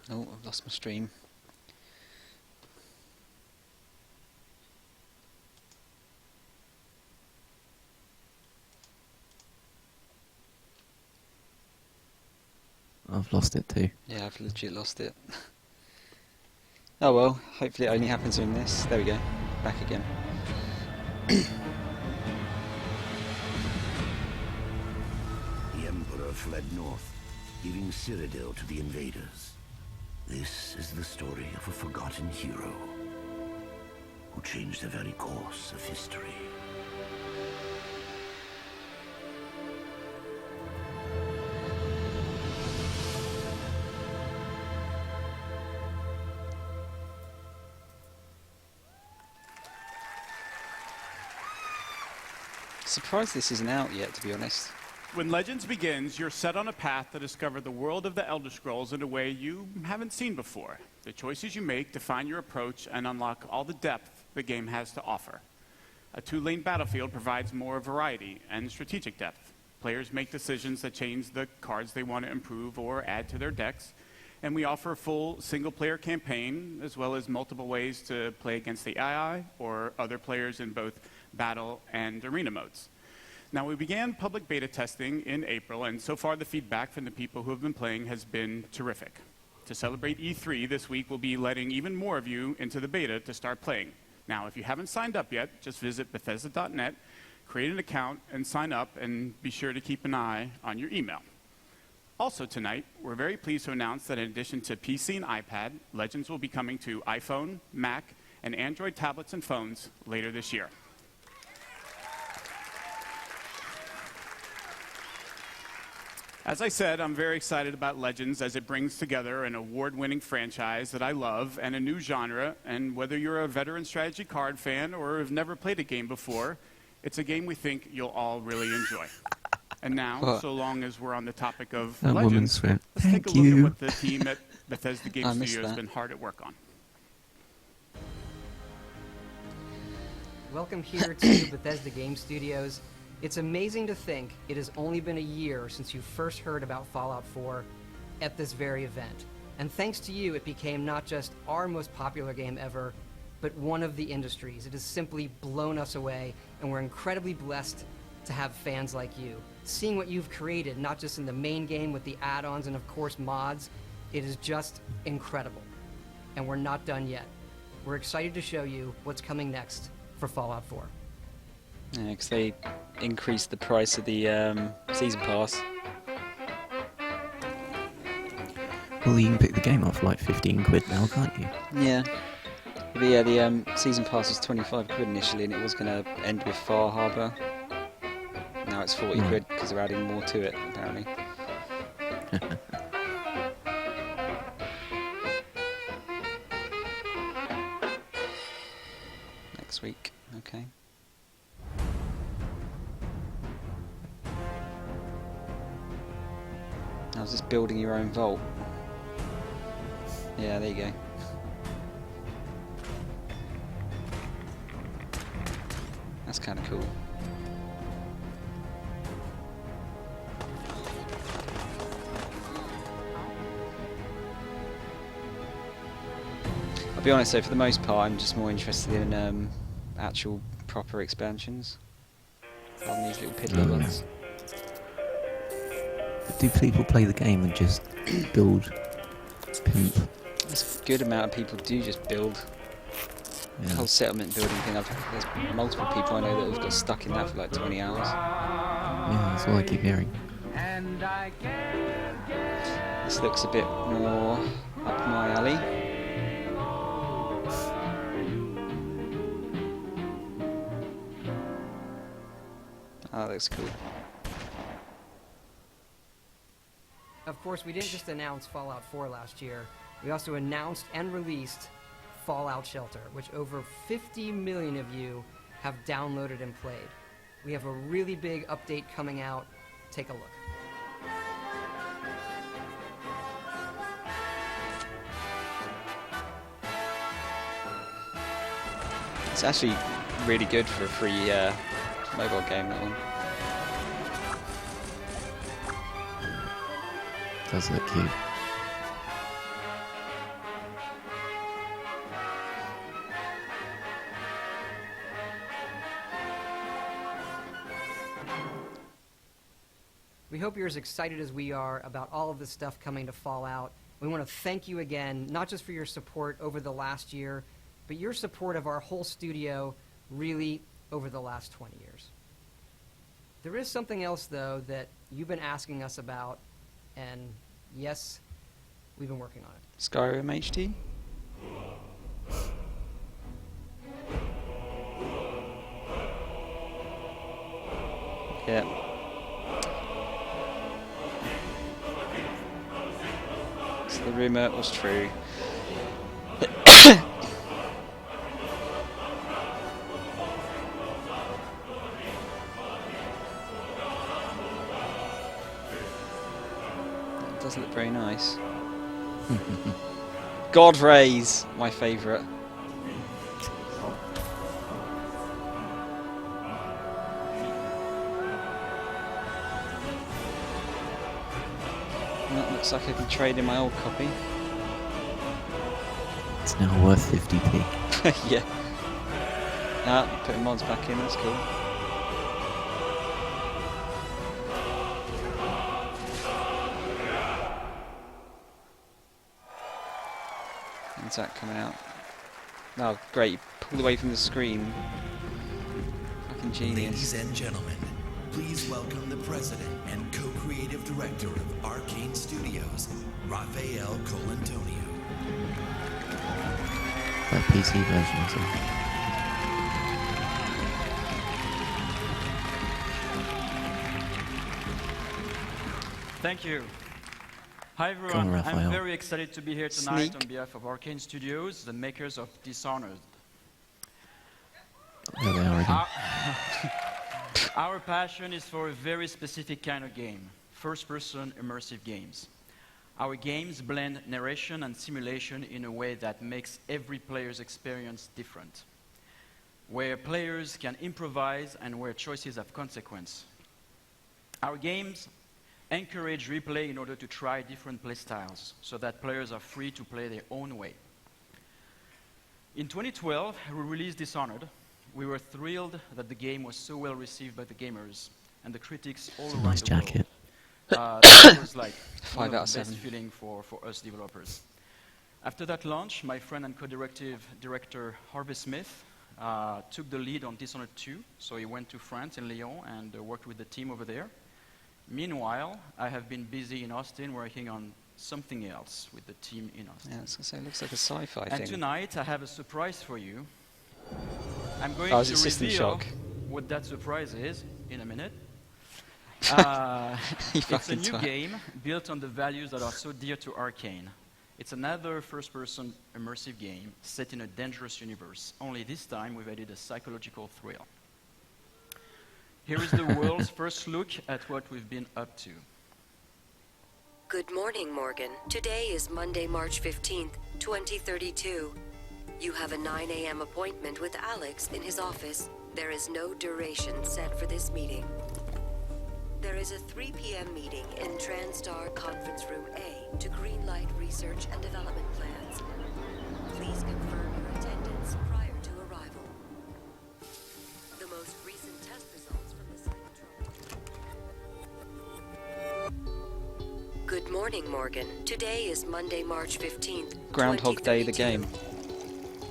Oh, I've lost my stream. I've lost it too. Yeah, I've legit lost it. Oh well, hopefully it only happens in this. There we go. Back again. The Emperor fled north, leaving Cyrodiil to the invaders. This is the story of a forgotten hero who changed the very course of history. Surprised this isn't out yet, to be honest. When Legends begins, you're set on a path to discover the world of the Elder Scrolls in a way you haven't seen before. The choices you make define your approach and unlock all the depth the game has to offer. A two-lane battlefield provides more variety and strategic depth. Players make decisions that change the cards they want to improve or add to their decks, and we offer a full single-player campaign as well as multiple ways to play against the AI or other players in both battle and arena modes. Now, we began public beta testing in April, and so far the feedback from the people who have been playing has been terrific. To celebrate E3 this week, we'll be letting even more of you into the beta to start playing. Now, if you haven't signed up yet, just visit Bethesda.net, create an account, and sign up, and be sure to keep an eye on your email. Also tonight, we're very pleased to announce that in addition to PC and iPad, Legends will be coming to iPhone, Mac, and Android tablets and phones later this year. As I said, I'm very excited about Legends as it brings together an award-winning franchise that I love and a new genre, and whether you're a veteran strategy card fan or have never played a game before, it's a game we think you'll all really enjoy. And now, so long as we're on the topic of That Legends, woman's friend. let's take a Thank look you. at what the team at Bethesda Game I missed Studios has that. been hard at work on. Welcome here to Bethesda Game Studios. It's amazing to think it has only been a year since you first heard about Fallout 4 at this very event. And thanks to you, it became not just our most popular game ever, but one of the industry's. It has simply blown us away, and we're incredibly blessed to have fans like you. Seeing what you've created, not just in the main game with the add-ons and of course mods, it is just incredible. And we're not done yet. We're excited to show you what's coming next for Fallout 4. Yeah, because they increased the price of the season pass. Well, you can pick the game up for like 15 quid now, can't you? Yeah. But yeah, the season pass was 25 quid initially, and it was going to end with Far Harbour. Now it's 40 quid because they're adding more to it, apparently. Next week, okay. I was just building your own vault. Yeah, there you go. That's kind of cool. I'll be honest though, for the most part I'm just more interested in actual proper expansions rather than these little piddly ones. Do people play the game and just build, pimp? There's a good amount of people do just build. Yeah. The whole settlement building thing, there's multiple people I know that have got stuck in that for like 20 hours. Yeah, that's what I keep hearing. This looks a bit more up my alley. Oh, that looks cool. Of course, we didn't just announce Fallout 4 last year. We also announced and released Fallout Shelter, which over 50 million of you have downloaded and played. We have a really big update coming out. Take a look. It's actually really good for a free mobile game, that one. Does look cute. We hope you're as excited as we are about all of this stuff coming to Fallout. We want to thank you again, not just for your support over the last year, but your support of our whole studio really over the last 20 years. There is something else, though, that you've been asking us about, and yes, we've been working on it. Skyrim HD? Yeah. So the rumour was true. It does look very nice. God Rays, my favourite. That looks like I can trade in my old copy. It's now worth 50p. Yeah. Ah, putting mods back in, that's cool. When's that coming out? Oh, great, you pulled away from the screen. Fucking genius. Ladies and gentlemen, please welcome the president and co-creative director of Arcane Studios, Rafael Colantonio. That PC version or something. Thank you. Hi Go on, everyone, Raphael. I'm very excited to be here tonight Sneak. on behalf of Arcane Studios, the makers of Dishonored. There they are again. Our passion is for a very specific kind of game, first-person immersive games. Our games blend narration and simulation in a way that makes every player's experience different. where players can improvise and where choices have consequence. Our games encourage replay in order to try different playstyles so that players are free to play their own way. In 2012, we released Dishonored. We were thrilled that the game was so well received by the gamers and the critics all around Nice the jacket. world. That was like 5 one out of of the best 7. feeling for us developers. After that launch, my friend and co-director Harvey Smith took the lead on Dishonored 2, so he went to France in Lyon and worked with the team over there. Meanwhile, I have been busy in Austin working on something else with the team in Austin. Yeah, I was gonna say, it looks like a sci-fi And thing. tonight I have a surprise for you. I'm going Oh, is to it System reveal Shock? what that surprise is in a minute. You It's a fucking new twat. game built on the values that are so dear to Arcane. It's another first-person immersive game set in a dangerous universe, only this time we've added a psychological thrill. Here is the world's first look at what we've been up to. Good morning, Morgan. Today is Monday, March 15th, 2032. You have a 9 a.m. appointment with Alex in his office. There is no duration set for this meeting. There is a 3 p.m. meeting in TranStar Conference Room A to greenlight research and development plans. Please confirm your attendance prior to arrival. The most recent test results from the Cybertron. Good morning, Morgan. Today is Monday, March 15th. Groundhog Day, the 2032. game.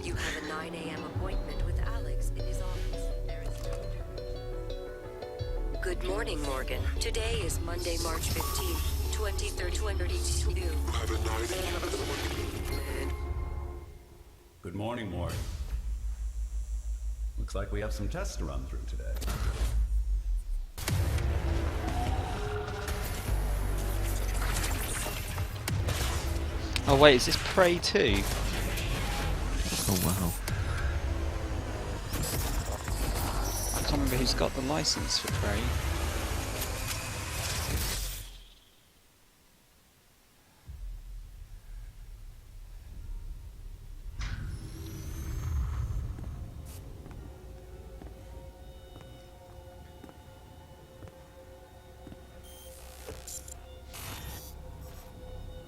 You have a 9 a.m. appointment with Alex in his office. There is no duration. Good morning, Morgan. Today is Monday, March 15th, 2032. You have a 9 a.m. appointment. Good morning, Morgan. Looks like we have some tests to run through today. Oh wait, is this Prey 2? Oh wow. I can't remember who's got the license for Prey.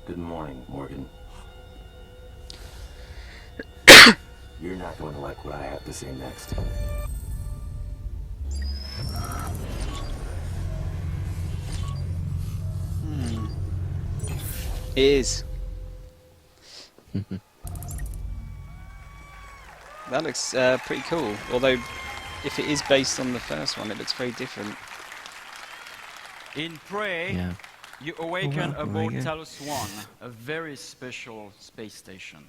Good morning, Morgan. You're not going to like what I have to say next. It is. That looks pretty cool. Although, if it is based on the first one, it looks very different. In Prey, Yeah. you awaken wow, aboard there you go. Talos 1, a very special space station.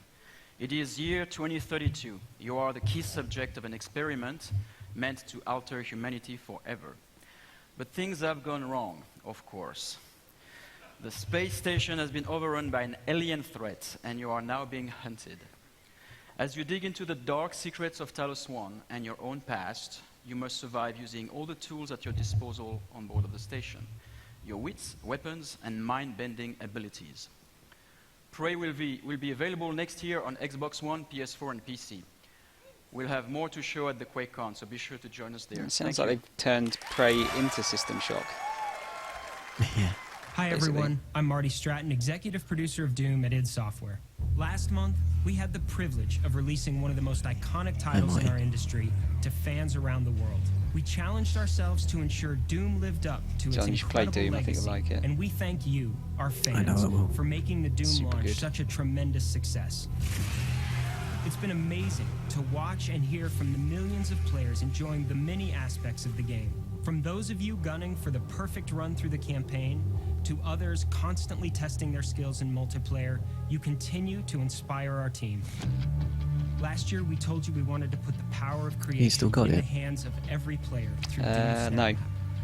It is year 2032. You are the key subject of an experiment meant to alter humanity forever. But things have gone wrong, of course. The space station has been overrun by an alien threat, and you are now being hunted. As you dig into the dark secrets of Talos 1 and your own past, you must survive using all the tools at your disposal on board of the station. Your wits, weapons, and mind-bending abilities. Prey will be available next year on Xbox One, PS4, and PC. We'll have more to show at the QuakeCon, so be sure to join us there. It sounds Thank like you. they've turned Prey into System Shock. Hi Basically. everyone, I'm Marty Stratton, executive producer of Doom at id Software. Last month, we had the privilege of releasing one of the most iconic titles in our industry to fans around the world. We challenged ourselves to ensure Doom lived up to its John, you should play incredible Doom, I think you'll legacy, like it. and we thank you, our I know fans, I will. for making the Doom Super launch good. such a tremendous success. It's been amazing to watch and hear from the millions of players enjoying the many aspects of the game. From those of you gunning for the perfect run through the campaign, to others constantly testing their skills in multiplayer, you continue to inspire our team. Last year, we told you we wanted to put the power of creation still got in the it? hands of every player through No, Doom's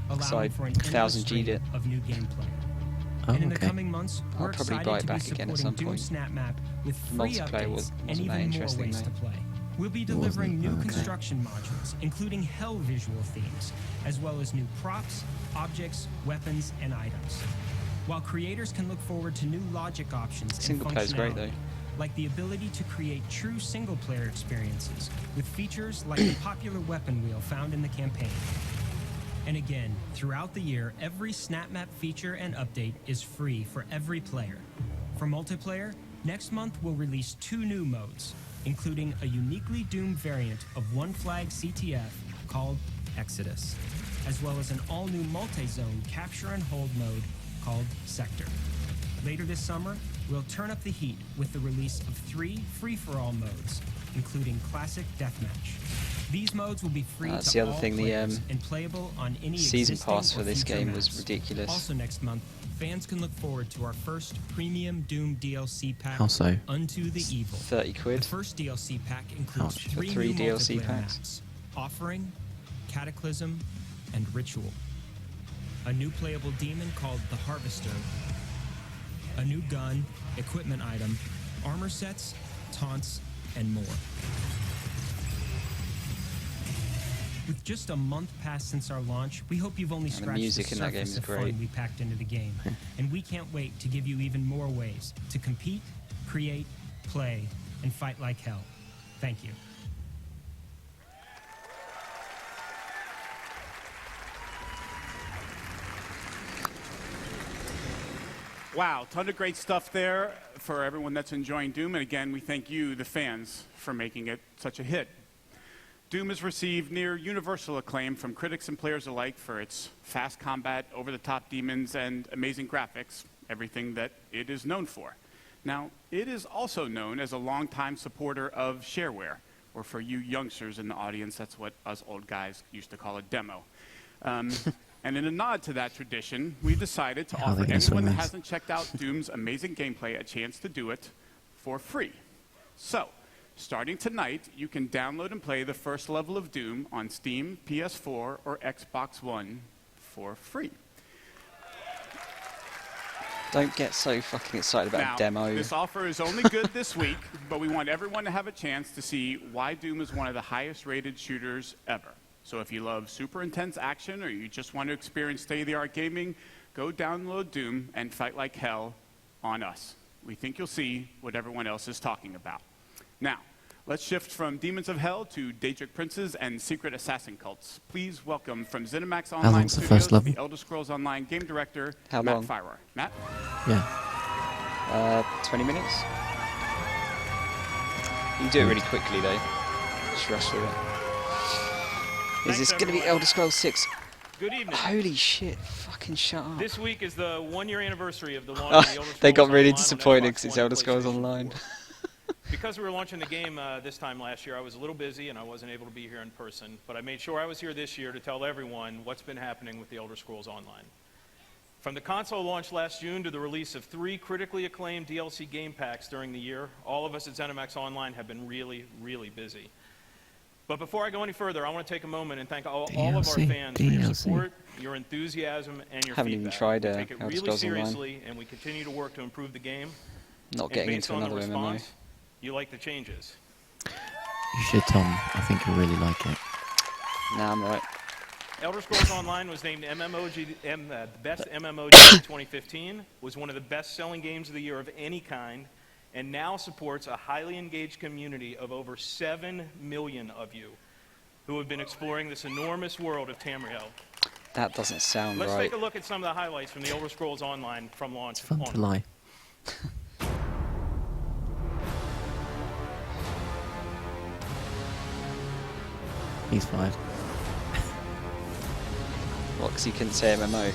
because allowing I for an endless 1000 G'd stream it. of new gameplay. Oh, And in the okay. coming months, I'll we're probably excited buy it to be back again at supporting some Doom point. Snap Map with The free multiplayer updates wasn't and that even more interesting, ways to mate. play. We'll be It delivering wasn't? new Okay. construction modules, including hell visual themes, as well as new props, objects, weapons, and items. While creators can look forward to new logic options and Single player's great, functionality, though. like the ability to create true single-player experiences with features like the popular weapon wheel found in the campaign. And again, throughout the year, every Snap Map feature and update is free for every player. For multiplayer, next month we'll release 2 new modes, including a uniquely Doom variant of One Flag CTF called Exodus, as well as an all-new multi-zone capture and hold mode called Sector. Later this summer, we'll turn up the heat with the release of 3 free-for-all modes, including Classic Deathmatch. These modes will be free That's to the other all thing, players and playable on any season existing pass for or this future game was maps. ridiculous. Also next month, fans can look forward to our first premium Doom DLC pack, How so? Unto the Evil. 30 quid. The first DLC pack includes Ouch. 3 3 new DLC multiplayer packs. maps: Offering, Cataclysm, and Ritual. A new playable demon called the Harvester. A new gun, equipment item, armor sets, taunts, and more. With just a month past since our launch, we hope you've only And the scratched music the in that game surface is of great. fun we packed into the game. And we can't wait to give you even more ways to compete, create, play, and fight like hell. Thank you. Wow, ton of great stuff there for everyone that's enjoying Doom. And again, we thank you, the fans, for making it such a hit. Doom has received near universal acclaim from critics and players alike for its fast combat, over-the-top demons, and amazing graphics, everything that it is known for. Now, it is also known as a longtime supporter of shareware, or for you youngsters in the audience, that's what us old guys used to call a demo. And in a nod to that tradition, we decided to offer anyone that hasn't checked out Doom's amazing gameplay a chance to do it for free. So, starting tonight, you can download and play the first level of Doom on Steam, PS4, or Xbox One for free. Don't get so fucking excited about Now, a demo. this offer is only good this week, but we want everyone to have a chance to see why Doom is one of the highest rated shooters ever. So if you love super intense action or you just want to experience state-of-the-art gaming, go download Doom and fight like hell on us. We think you'll see what everyone else is talking about. Now, let's shift from Demons of Hell to Daedric Princes and Secret Assassin Cults. Please welcome from ZeniMax Online long's the Studios, first level? the Elder Scrolls Online game director, How Matt long? Firer. Matt? Yeah. 20 minutes? You can do it really quickly though. Just rush through it. Is this going to be Elder Scrolls 6? Good evening. Holy shit, fucking shut up. This week is the 1-year anniversary of the launch Oh, of the Elder Scrolls they got really Online on disappointed Xbox because it's One Elder and Scrolls PlayStation Online. 4. Because we were launching the game this time last year, I was a little busy and I wasn't able to be here in person, but I made sure I was here this year to tell everyone what's been happening with the Elder Scrolls Online. From the console launch last June to the release of 3 critically acclaimed DLC game packs during the year, all of us at ZeniMax Online have been really, really busy. But before I go any further, I want to take a moment and thank all of our fans for your support, your enthusiasm, and your Haven't feedback. even tried We take it Elder really Scrolls Online. seriously, and we continue to work to improve the game. Not And getting based into on the another MMO. response, you like the changes. You should, Tom. I think you'll really like it. Nah, I'm right. Elder Scrolls Online was named the best MMOG of 2015, was one of the best-selling games of the year of any kind, and now supports a highly engaged community of over 7 million of you who have been exploring this enormous world of Tamriel. That doesn't sound Let's right. take a look at some of the highlights from the Elder Scrolls Online from launch. It's fun to lie. He's fired. What, because he couldn't say MMO?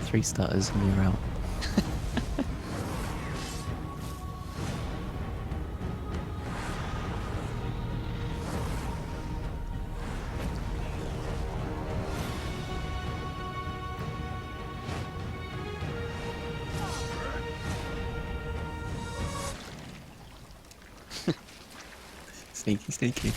3 starters and you're out. Sneaky, sneaky.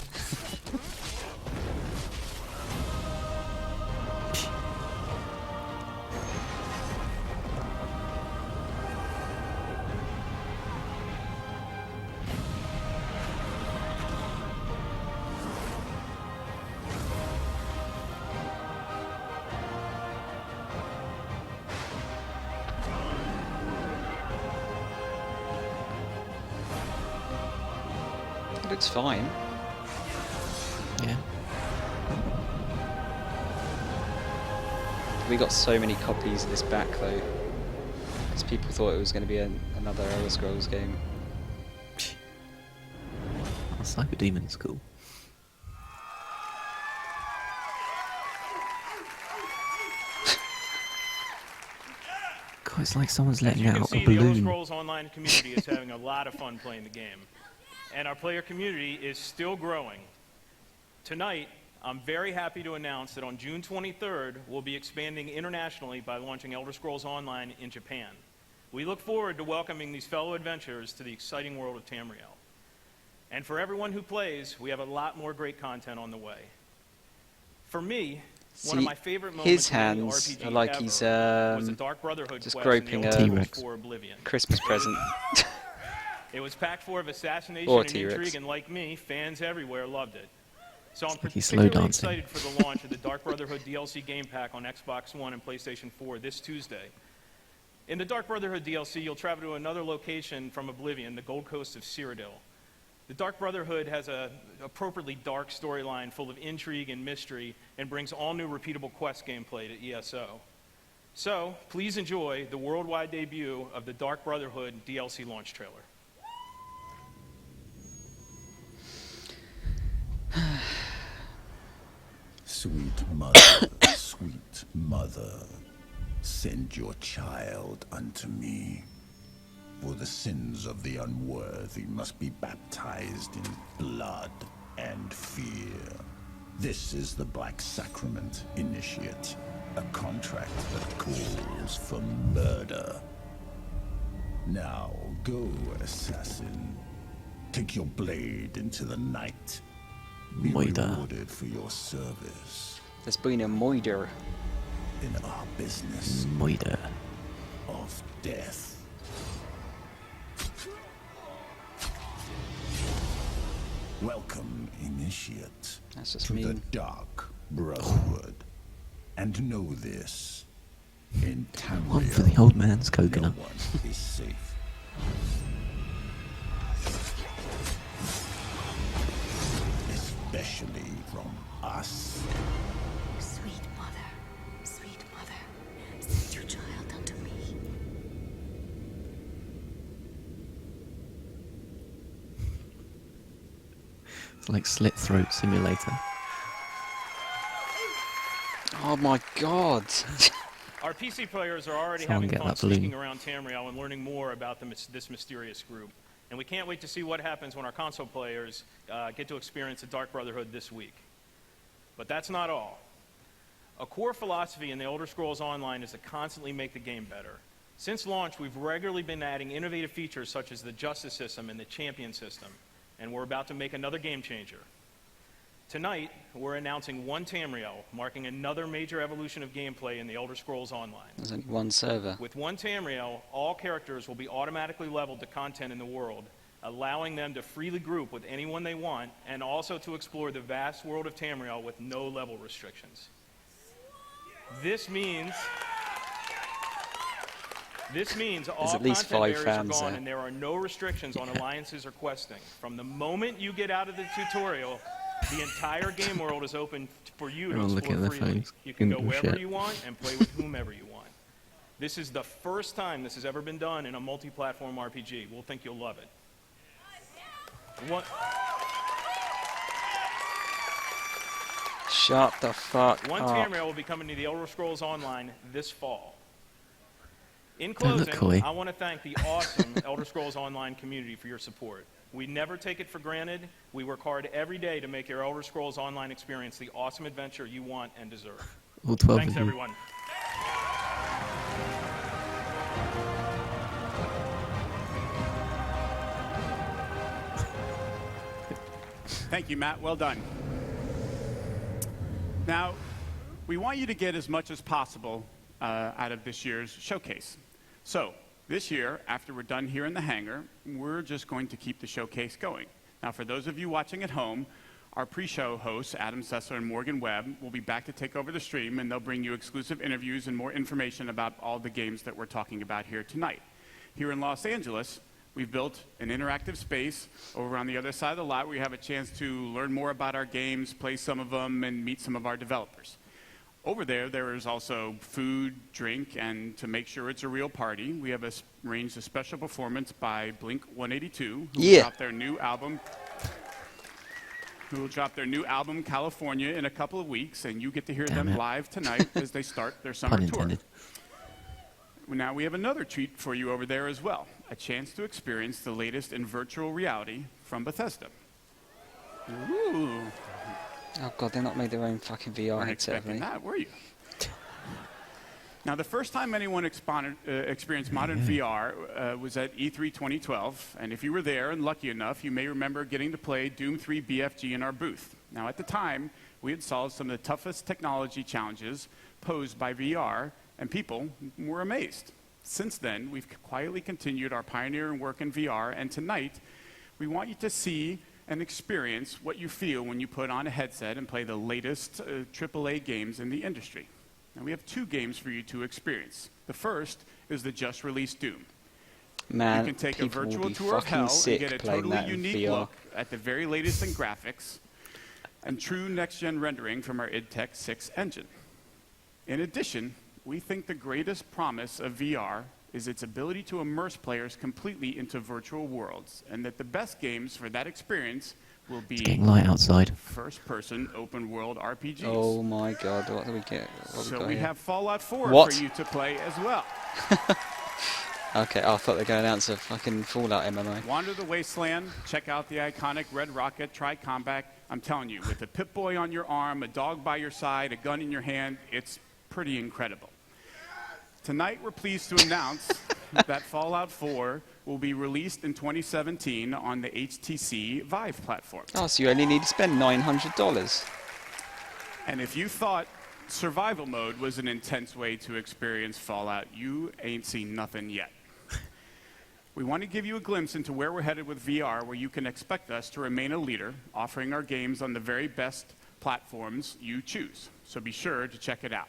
looks fine. Yeah. We got so many copies of this back though, because people thought it was going to be another Elder Scrolls game. Oh, Cyber Demon's cool. God, it's like someone's letting out a As you can see, the Elder balloon. Scrolls Online community is having a lot of fun playing the game. And our player community is still growing. Tonight, I'm very happy to announce that on June 23rd, we'll be expanding internationally by launching Elder Scrolls Online in Japan. We look forward to welcoming these fellow adventurers to the exciting world of Tamriel. And for everyone who plays, we have a lot more great content on the way. For me, one of my favorite moments his in any hands RPG are like ever he's was the Dark Brotherhood just quest in the groping Elder a Scrolls T-Rex. 4 Oblivion. Christmas present. It was packed full of assassination Or and T-Rex. intrigue, and like me, fans everywhere loved it. So I'm like he's slow particularly dancing. excited for the launch of the Dark Brotherhood DLC game pack on Xbox One and PlayStation 4 this Tuesday. In the Dark Brotherhood DLC, you'll travel to another location from Oblivion, the Gold Coast of Cyrodiil. The Dark Brotherhood has an appropriately dark storyline full of intrigue and mystery and brings all new repeatable quest gameplay to ESO. So, please enjoy the worldwide debut of the Dark Brotherhood DLC launch trailer. Sweet mother, send your child unto me. For the sins of the unworthy must be baptized in blood and fear. This is the Black Sacrament, Initiate, a contract that calls for murder. Now, go, assassin. Take your blade into the night. Be Moida. rewarded for your service There's been a moider. in our business Moida. of death. Welcome, Initiate, That's just to the mean. Dark Brotherhood. And know this, in One for the Tamriel, old man's no coconut. one is safe. Especially from us. Sweet mother, send your child unto me. It's like Slit Throat Simulator. Oh my god. Our PC players are already Someone having get fun that balloon. sneaking around Tamriel and learning more about this mysterious group. And we can't wait to see what happens when our console players get to experience the Dark Brotherhood this week. But that's not all. A core philosophy in the Elder Scrolls Online is to constantly make the game better. Since launch, we've regularly been adding innovative features such as the Justice System and the Champion System, and we're about to make another game changer. Tonight, we're announcing One Tamriel, marking another major evolution of gameplay in the Elder Scrolls Online. There's only one server. With One Tamriel, all characters will be automatically leveled to content in the world, allowing them to freely group with anyone they want, and also to explore the vast world of Tamriel with no level restrictions. This means all at least content 5 barriers are fans gone there. and there are no restrictions on alliances or questing. From the moment you get out of the tutorial, the entire game world is open for you to Everyone looking explore at their freely. phones. You can go Give a wherever shit. you want and play with whomever you want. This is the first time this has ever been done in a multi-platform RPG. We'll think you'll love it. Shut the fuck One up. Tamriel will be coming to the Elder Scrolls Online this fall. In Don't look closing, coy. I want to thank the awesome Elder Scrolls Online community for your support. We never take it for granted. We work hard every day to make your Elder Scrolls Online experience the awesome adventure you want and deserve. All 12 Thanks, of you. everyone. Thank you, Matt. Well done. Now, we want you to get as much as possible out of this year's showcase. So, this year, after we're done here in the hangar, we're just going to keep the showcase going. Now, for those of you watching at home, our pre-show hosts, Adam Sessler and Morgan Webb, will be back to take over the stream, and they'll bring you exclusive interviews and more information about all the games that we're talking about here tonight. Here in Los Angeles, we've built an interactive space over on the other side of the lot where you have a chance to learn more about our games, play some of them, and meet some of our developers. Over there is also food, drink, and to make sure it's a real party, we have arranged a special performance by Blink 182, who will drop their new album. Who will drop their new album, California, in a couple of weeks, and you get to hear them live tonight as they start their summer tour. Now we have another treat for you over there as well, a chance to experience the latest in virtual reality from Bethesda. Ooh. Oh god, they're not made their own fucking VR headset, have they? That, were you? Now, the first time anyone experienced modern VR was at E3 2012, and if you were there and lucky enough, you may remember getting to play Doom 3 BFG in our booth. Now, at the time, we had solved some of the toughest technology challenges posed by VR, and people were amazed. Since then, we've quietly continued our pioneering work in VR, and tonight, we want you to see and experience what you feel when you put on a headset and play the latest AAA games in the industry. Now, we have 2 games for you to experience. The first is the just-released Doom. Man, you can take a virtual tour of hell and get a totally unique VR. look at the very latest in graphics and true next-gen rendering from our id Tech 6 engine. In addition, we think the greatest promise of VR is its ability to immerse players completely into virtual worlds, and that the best games for that experience will be It's getting light outside. first-person open-world RPGs. Oh my god, what do we get? So we have Fallout 4 What? for you to play as well. Okay, I thought they were going to announce a fucking Fallout MMO. Wander the Wasteland, check out the iconic Red Rocket, try combat. I'm telling you, with a Pip-Boy on your arm, a dog by your side, a gun in your hand, it's pretty incredible. Tonight, we're pleased to announce that Fallout 4 will be released in 2017 on the HTC Vive platform. Oh, so you only need to spend $900. And if you thought survival mode was an intense way to experience Fallout, you ain't seen nothing yet. We want to give you a glimpse into where we're headed with VR, where you can expect us to remain a leader, offering our games on the very best platforms you choose. So be sure to check it out.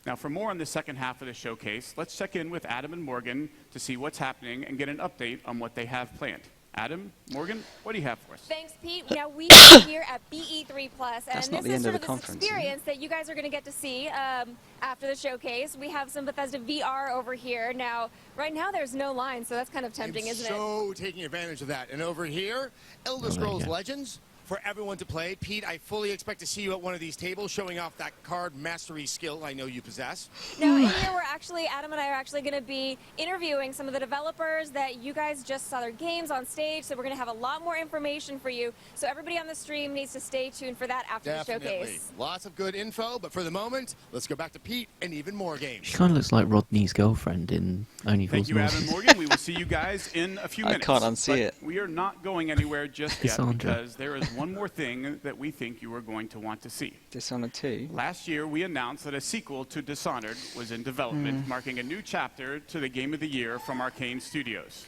Now, for more on the second half of the showcase, let's check in with Adam and Morgan to see what's happening and get an update on what they have planned. Adam, Morgan, what do you have for us? Thanks, Pete. Now, we are here at BE3+, and this is sort of this experience that you guys are going to get to see after the showcase. We have some Bethesda VR over here. Now, right now, there's no line, so that's kind of tempting, isn't it? So taking advantage of that. And over here, Elder Scrolls Legends. For everyone to play. Pete, I fully expect to see you at one of these tables showing off that card mastery skill I know you possess. Now, in here, Adam and I are actually going to be interviewing some of the developers that you guys just saw their games on stage, so we're going to have a lot more information for you. So everybody on the stream needs to stay tuned for that after the showcase. Lots of good info, but for the moment, let's go back to Pete and even more games. She kind of looks like Rodney's girlfriend in Only Fools Thank you, Adam and Morgan. We will see you guys in a few minutes. I can't unsee it. We are not going anywhere just yet Cassandra. because there is one more thing that we think you are going to want to see. Dishonored 2? Last year, we announced that a sequel to Dishonored was in development, marking a new chapter to the Game of the Year from Arcane Studios.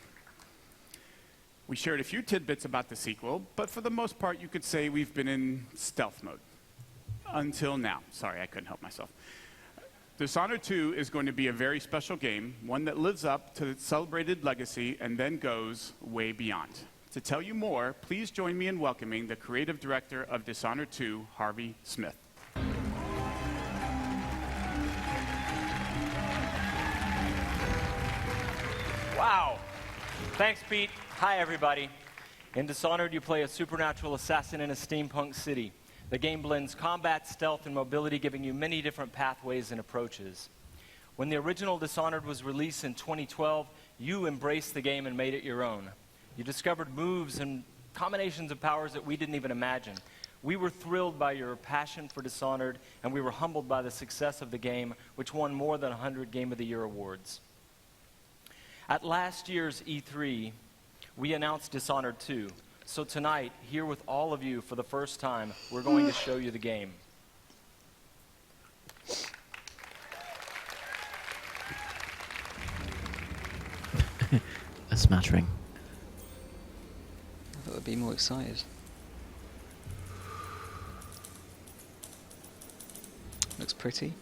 We shared a few tidbits about the sequel, but for the most part, you could say we've been in stealth mode. Until now. Sorry, I couldn't help myself. Dishonored 2 is going to be a very special game, one that lives up to its celebrated legacy and then goes way beyond. To tell you more, please join me in welcoming the creative director of Dishonored 2, Harvey Smith. Wow. Thanks, Pete. Hi, everybody. In Dishonored, you play a supernatural assassin in a steampunk city. The game blends combat, stealth, and mobility, giving you many different pathways and approaches. When the original Dishonored was released in 2012, you embraced the game and made it your own. You discovered moves and combinations of powers that we didn't even imagine. We were thrilled by your passion for Dishonored, and we were humbled by the success of the game, which won more than 100 Game of the Year awards. At last year's E3, we announced Dishonored 2. So tonight, here with all of you for the first time, we're going to show you the game. A smattering. I thought I'd be more excited. Looks pretty.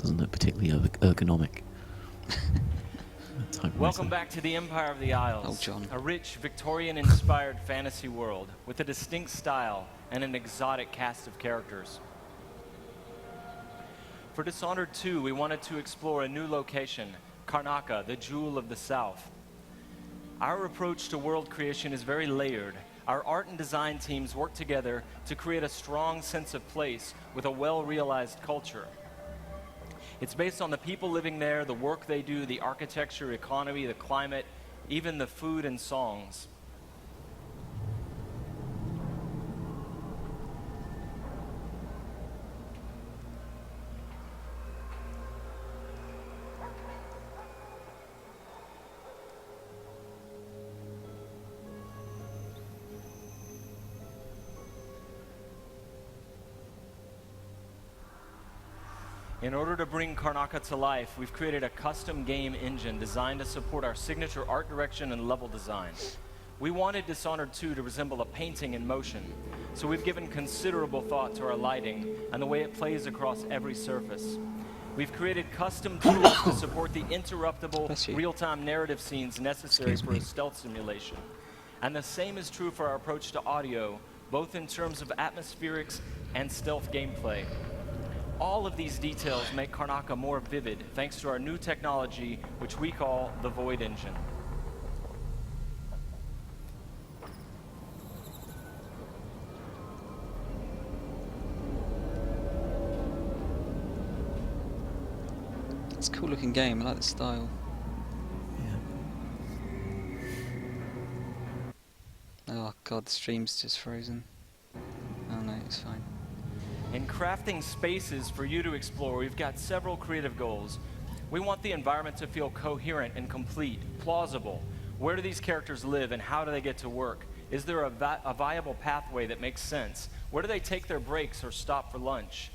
doesn't look particularly ergonomic. Welcome back to the Empire of the Isles, Oh, John. a rich Victorian-inspired fantasy world with a distinct style and an exotic cast of characters. For Dishonored 2, we wanted to explore a new location, Karnaca, the jewel of the South. Our approach to world creation is very layered. Our art and design teams work together to create a strong sense of place with a well-realized culture. It's based on the people living there, the work they do, the architecture, economy, the climate, even the food and songs. In order to bring Karnaca to life, we've created a custom game engine designed to support our signature art direction and level design. We wanted Dishonored 2 to resemble a painting in motion, so we've given considerable thought to our lighting and the way it plays across every surface. We've created custom tools to support the interruptible, real-time narrative scenes necessary for a stealth simulation. And the same is true for our approach to audio, both in terms of atmospherics and stealth gameplay. All of these details make Karnaca more vivid thanks to our new technology, which we call the Void Engine. It's a cool looking game, I like the style. Oh god, the stream's just frozen. Oh no, it's fine. In crafting spaces for you to explore, we've got several creative goals. We want the environment to feel coherent and complete, plausible. Where do these characters live and how do they get to work? Is there a viable pathway that makes sense? Where do they take their breaks or stop for lunch?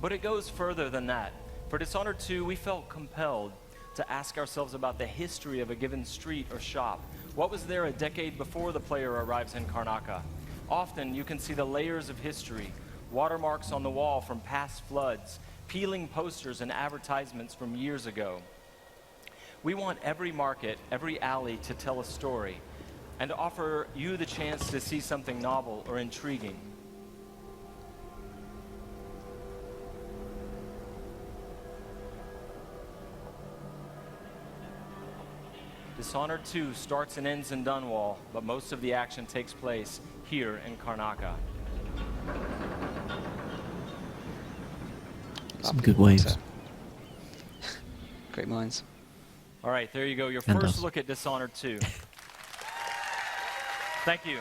But it goes further than that. For Dishonored 2, we felt compelled to ask ourselves about the history of a given street or shop. What was there a decade before the player arrives in Karnaca? Often you can see the layers of history, watermarks on the wall from past floods, peeling posters and advertisements from years ago. We want every market, every alley to tell a story and to offer you the chance to see something novel or intriguing. Dishonored 2 starts and ends in Dunwall, but most of the action takes place here in Karnaca. Some good waves. Great minds. All right, there you go. Your And first us. look at Dishonored 2. Thank you.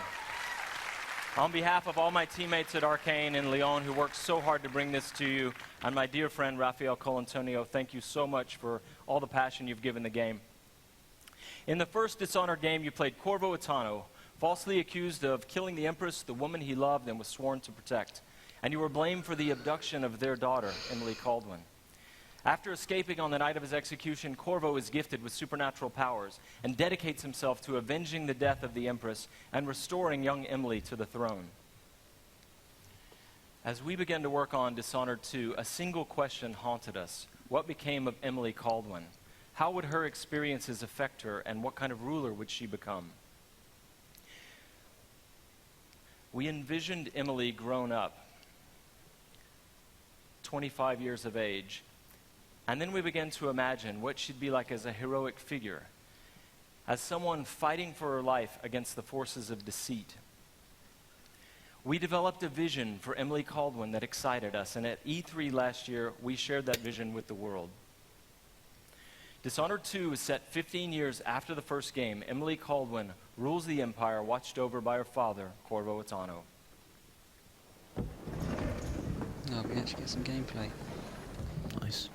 On behalf of all my teammates at Arcane and Lyon who worked so hard to bring this to you, and my dear friend Rafael Colantonio, thank you so much for all the passion you've given the game. In the first Dishonored game, you played Corvo Attano, falsely accused of killing the Empress, the woman he loved and was sworn to protect. And you were blamed for the abduction of their daughter, Emily Caldwin. After escaping on the night of his execution, Corvo is gifted with supernatural powers and dedicates himself to avenging the death of the Empress and restoring young Emily to the throne. As we began to work on Dishonored 2, a single question haunted us. What became of Emily Caldwin? How would her experiences affect her, and what kind of ruler would she become? We envisioned Emily grown up, 25 years of age, and then we began to imagine what she'd be like as a heroic figure, as someone fighting for her life against the forces of deceit. We developed a vision for Emily Caldwin that excited us, and at E3 last year, we shared that vision with the world. Dishonored 2 is set 15 years after the first game. Emily Caldwin rules the Empire, watched over by her father, Corvo Attano. Oh, we actually get some gameplay. Nice.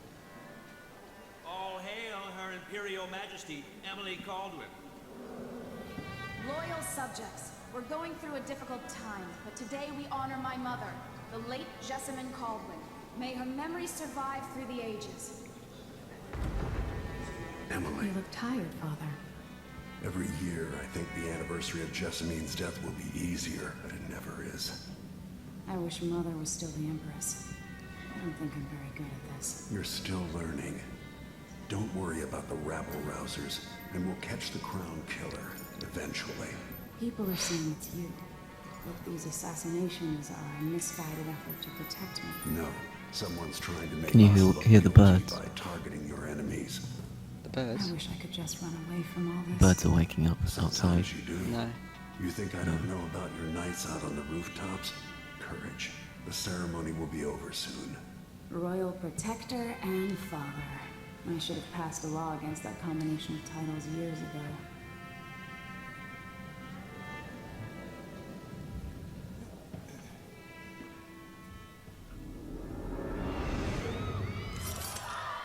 All hail Her Imperial Majesty, Emily Caldwin. Loyal subjects, we're going through a difficult time, but today we honor my mother, the late Jessamine Caldwin. May her memory survive through the ages. Emily. You look tired, Father. Every year, I think the anniversary of Jessamine's death will be easier, but it never is. I wish Mother was still the Empress. I don't think I'm very good at this. You're still learning. Don't worry about the rabble-rousers, and we'll catch the crown killer, eventually. People are saying it's you. That these assassinations are a misguided effort to protect me. No, someone's trying to make Can you us hear- look hear the guilty birds? by targeting your enemies. The birds? I wish I could just run away from all this. Birds are waking up outside. Sometimes you do. No. You think I don't know about your nights out on the rooftops? Courage. The ceremony will be over soon. Royal Protector and Father. I should have passed a law against that combination of titles years ago.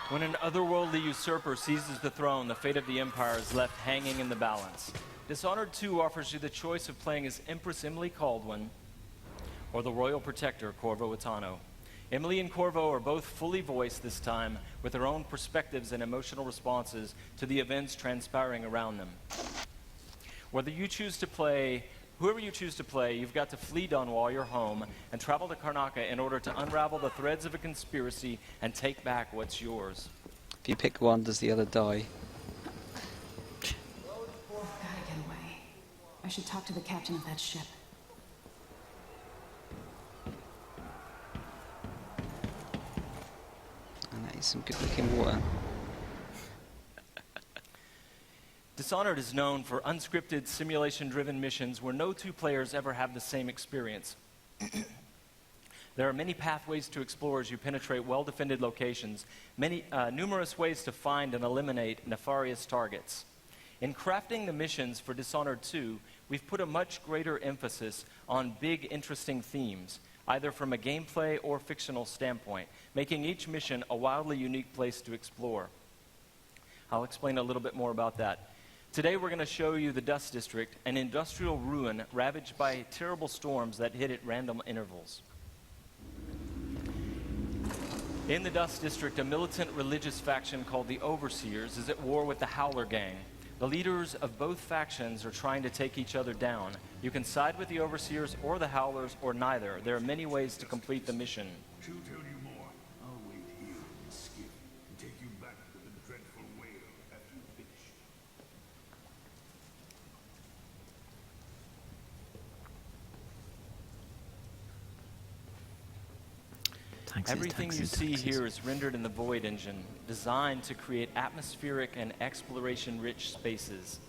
When an otherworldly usurper seizes the throne, the fate of the Empire is left hanging in the balance. Dishonored 2 offers you the choice of playing as Empress Emily Kaldwin or the Royal Protector, Corvo Itano. Emily and Corvo are both fully voiced this time, with their own perspectives and emotional responses to the events transpiring around them. Whoever you choose to play, you've got to flee Dunwall, your home, and travel to Karnaca in order to unravel the threads of a conspiracy and take back what's yours. If you pick one, does the other die? I've gotta get away. I should talk to the captain of that ship. And that is some good looking water. Dishonored is known for unscripted, simulation-driven missions where no 2 players ever have the same experience. There are many pathways to explore as you penetrate well-defended locations, numerous ways to find and eliminate nefarious targets. In crafting the missions for Dishonored 2, we've put a much greater emphasis on big, interesting themes, either from a gameplay or fictional standpoint, making each mission a wildly unique place to explore. I'll explain a little bit more about that. Today we're going to show you the Dust District, an industrial ruin ravaged by terrible storms that hit at random intervals. In the Dust District, a militant religious faction called the Overseers is at war with the Howler Gang. The leaders of both factions are trying to take each other down. You can side with the Overseers or the Howlers or neither. There are many ways to complete the mission. She'll tell you more. I'll wait here in the skiff and take you back to the dreadful whale after you finish. Everything you see here is rendered in the Void engine, designed to create atmospheric and exploration-rich spaces.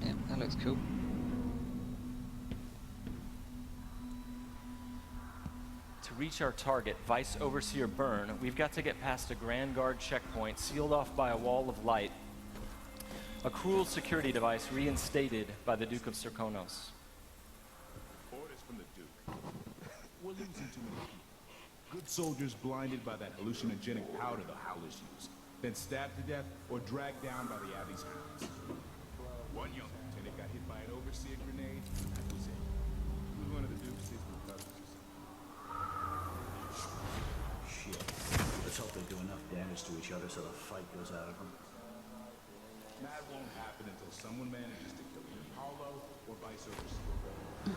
Yeah, that looks cool. To reach our target, Vice Overseer Byrne, we've got to get past a Grand Guard checkpoint sealed off by a wall of light. A cruel security device reinstated by the Duke of Serkonos. Orders from the Duke. We're losing too many people. Good soldiers blinded by that hallucinogenic powder the Howlers use, then stabbed to death or dragged down by the Abbey's hounds. One young lieutenant got hit by an Overseer grenade, and that was it. He was one of the Duke's secret brothers or something. Shit. Let's hope they do enough damage to each other so the fight goes out of them. That won't happen until someone manages to kill either Paulo or Vice Overseer.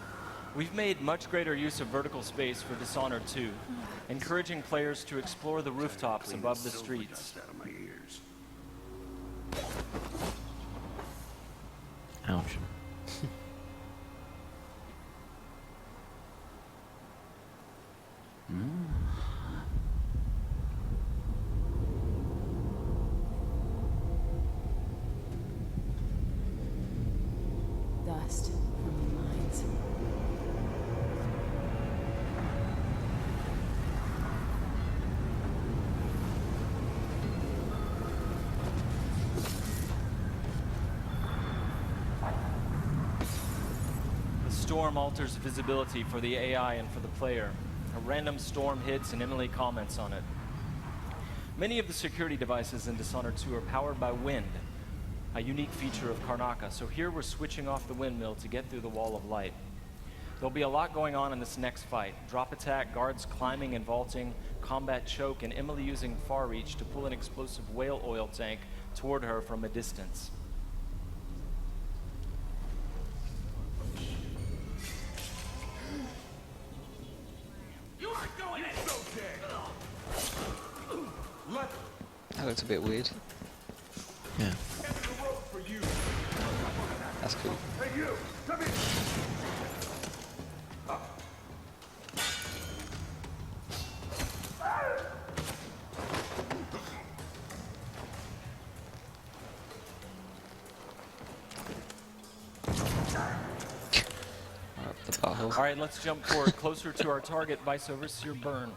We've made much greater use of vertical space for Dishonored 2, encouraging players to explore the rooftops above the streets. Out of my ears. Ouch. Dust from the mines. The storm alters visibility for the AI and for the player. A random storm hits and Emily comments on it. Many of the security devices in Dishonored 2 are powered by wind, a unique feature of Karnaca, so here we're switching off the windmill to get through the wall of light. There'll be a lot going on in this next fight. Drop attack, guards climbing and vaulting, combat choke and Emily using far reach to pull an explosive whale oil tank toward her from a distance. You aren't going in! That looks a bit weird. Yeah. That's cool. Hey, you! Come here! All right, let's jump forward closer to our target, Vice Overseer Byrne.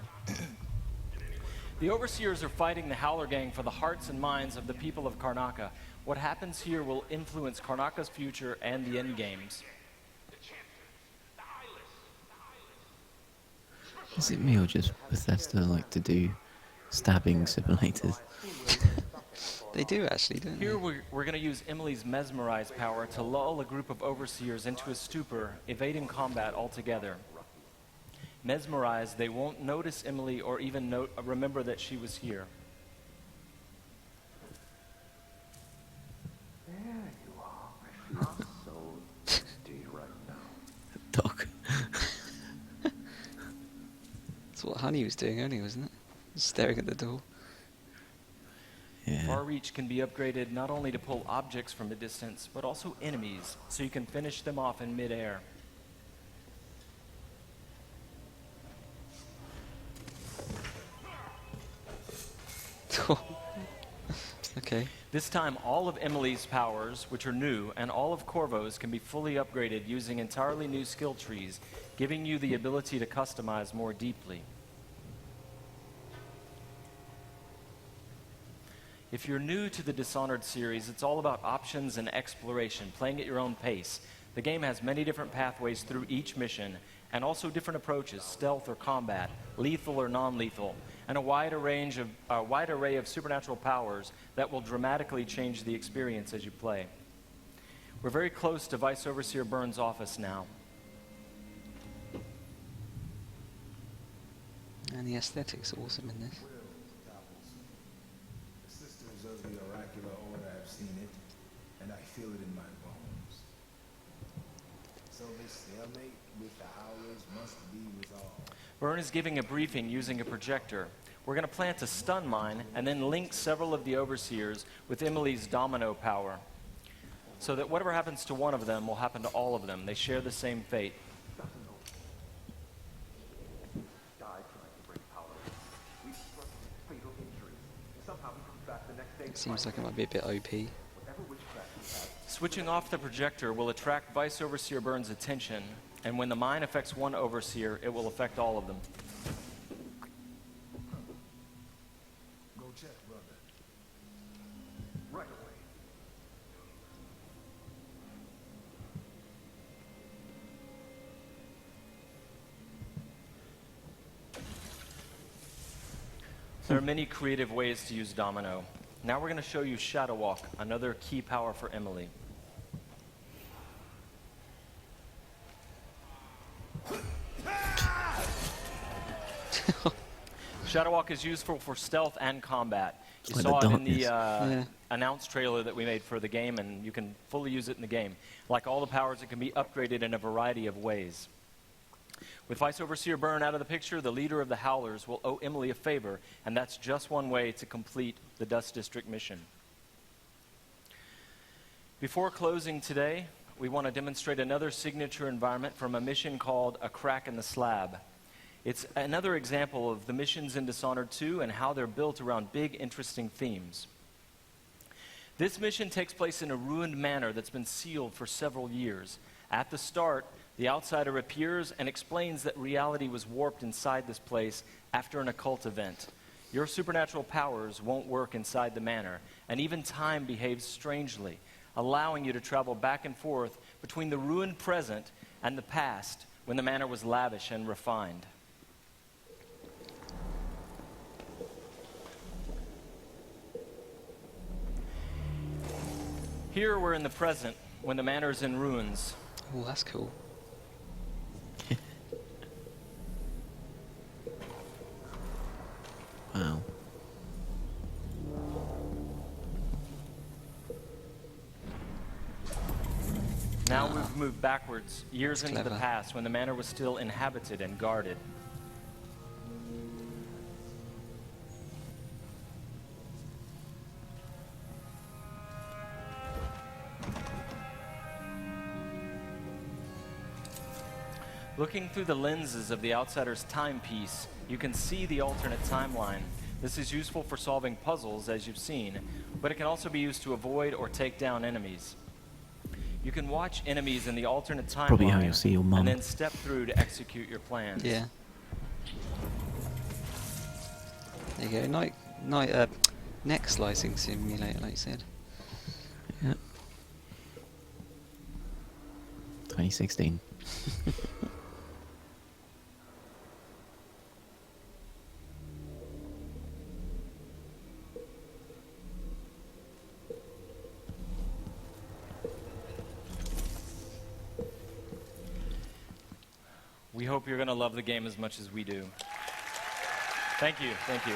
The Overseers are fighting the Howler Gang for the hearts and minds of the people of Karnaca. What happens here will influence Karnaca's future and the endgames. Is it me or just Bethesda like to do stabbing simulators? They do actually, don't Here we're going to use Emily's Mesmerize power to lull a group of Overseers into a stupor, evading combat altogether. Mesmerized, they won't notice Emily or even remember that she was here. There you are. I feel so empty right now. Dog. That's what Honey was doing earlier, wasn't it? Just staring at the door. Yeah. Far Reach can be upgraded not only to pull objects from a distance, but also enemies, so you can finish them off in midair. Okay. This time, all of Emily's powers, which are new, and all of Corvo's can be fully upgraded using entirely new skill trees, giving you the ability to customize more deeply. If you're new to the Dishonored series, it's all about options and exploration, playing at your own pace. The game has many different pathways through each mission, and also different approaches, stealth or combat, lethal or non-lethal, and a wide array of supernatural powers that will dramatically change the experience as you play. We're very close to Vice Overseer Byrne's office now. And the aesthetics are awesome in this. The sisters of the oracular order have seen it, and I feel it in my bones. So this stalemate with the Howlers must be resolved. Byrne is giving a briefing using a projector. We're going to plant a stun mine and then link several of the Overseers with Emily's domino power, so that whatever happens to one of them will happen to all of them. They share the same fate. It seems like it might be a bit OP. Switching off the projector will attract Vice Overseer Byrne's attention, and when the mine affects one Overseer, it will affect all of them. Go check, brother. Right away. There are many creative ways to use Domino. Now we're going to show you Shadow Walk, another key power for Emily. Shadow Walk is useful for stealth and combat. You Like saw the it in the darkness. announced trailer that we made for the game, and you can fully use it in the game. Like all the powers, it can be upgraded in a variety of ways. With Vice Overseer Byrne out of the picture, the leader of the Howlers will owe Emily a favor, and that's just one way to complete the Dust District mission. Before closing today, we want to demonstrate another signature environment from a mission called A Crack in the Slab. It's another example of the missions in Dishonored 2 and how they're built around big, interesting themes. This mission takes place in a ruined manor that's been sealed for several years. At the start, the outsider appears and explains that reality was warped inside this place after an occult event. Your supernatural powers won't work inside the manor, and even time behaves strangely, allowing you to travel back and forth between the ruined present and the past when the manor was lavish and refined. Here we're in the present when the manor is in ruins. Oh, that's cool. Now we've moved backwards, years That's into the clever. past, when the manor was still inhabited and guarded. Looking through the lenses of the outsider's timepiece, you can see the alternate timeline. This is useful for solving puzzles, as you've seen, but it can also be used to avoid or take down enemies. You can watch enemies in the alternate Probably how timeline you'll see your mum. and then step through to execute your plans. Yeah. There you go. Neck slicing simulator, like you said. Yeah. 2016. We hope you're going to love the game as much as we do. Thank you. Thank you.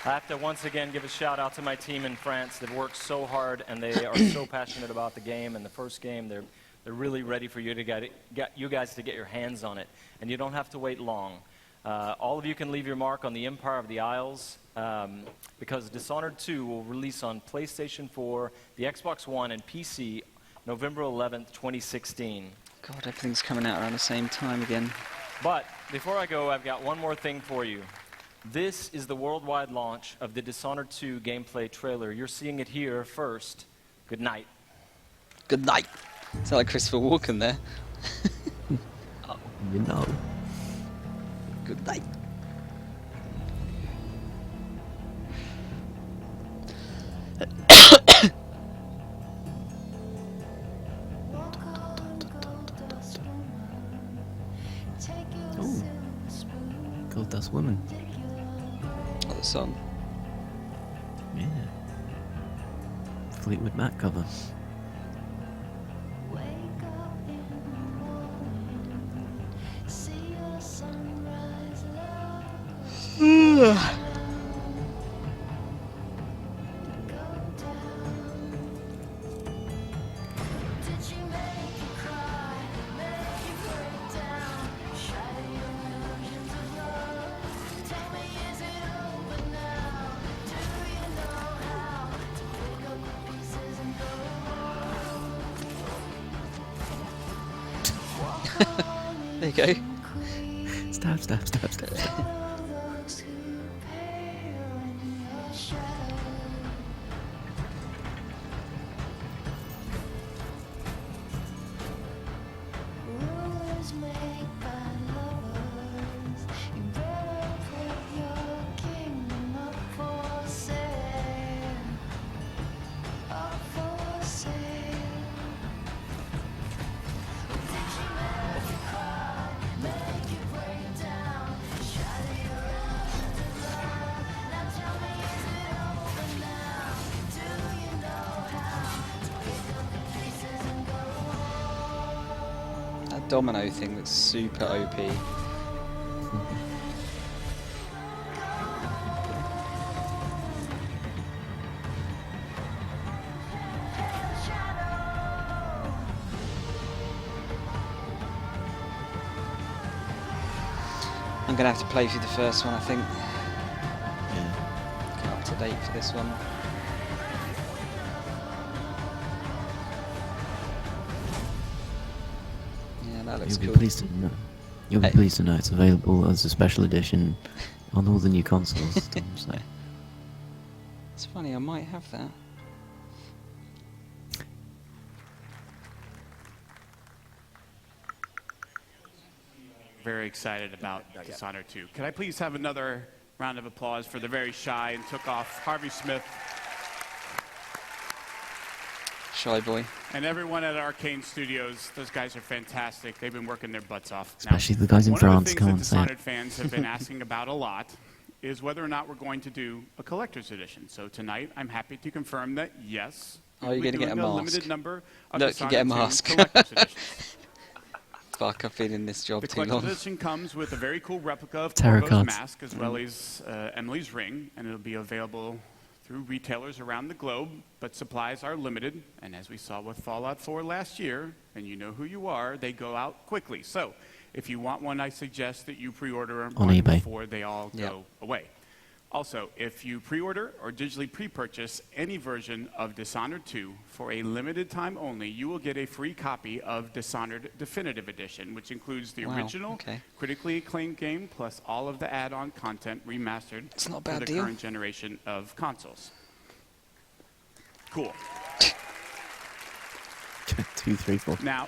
I have to once again give a shout out to my team in France. They've worked so hard and they are so passionate about the game. And the first game, they're really ready for you to get you guys to get your hands on it. And you don't have to wait long. All of you can leave your mark on the Empire of the Isles because Dishonored 2 will release on PlayStation 4, the Xbox One, and PC November 11th, 2016. God, everything's coming out around the same time again. But before I go, I've got one more thing for you. This is the worldwide launch of the Dishonored 2 gameplay trailer. You're seeing it here first. Good night. Good night. Sound like Christopher Walken there. Oh, you know. Good night. Ooh. Gold Dust Woman. Oh, the song. Yeah. Fleetwood Mac cover. There you go. Stab, stab, stab, stab, stab. That domino thing looks super OP. I'm gonna have to play through the first one, I think. Get up to date for this one. Yeah, that looks You'll cool. be pleased to know. You'll be pleased to know it's available as a special edition on all the new consoles. So. It's funny, I might have that. Very excited about Dishonored 2. Could I please have another round of applause for the very shy and took off Harvey Smith Shy boy. and everyone at Arcane Studios. Those guys are fantastic. They've been working their butts off. Especially the guys in one France, of the come on, things say that it. Dishonored fans have been asking about a lot is whether or not we're going to do a collector's edition. So tonight, I'm happy to confirm that yes, Are you we're going to get a doing mask? limited number of Look, you get a Dishonored 2 mask. collector's editions. Fuck, I've been in this job The too collector's long. edition comes with a very cool replica of Tarot Corvo's cards. mask as well as Emily's ring, and it'll be available through retailers around the globe, but supplies are limited. And as we saw with Fallout 4 last year, and you know who you are, they go out quickly. So if you want one, I suggest that you pre-order On one eBay. before they all go away. Also, if you pre-order or digitally pre-purchase any version of Dishonored 2 for a limited time only, you will get a free copy of Dishonored Definitive Edition, which includes the original, critically acclaimed game, plus all of the add-on content remastered for the current generation of consoles. Cool. 2, 3, 4. Now,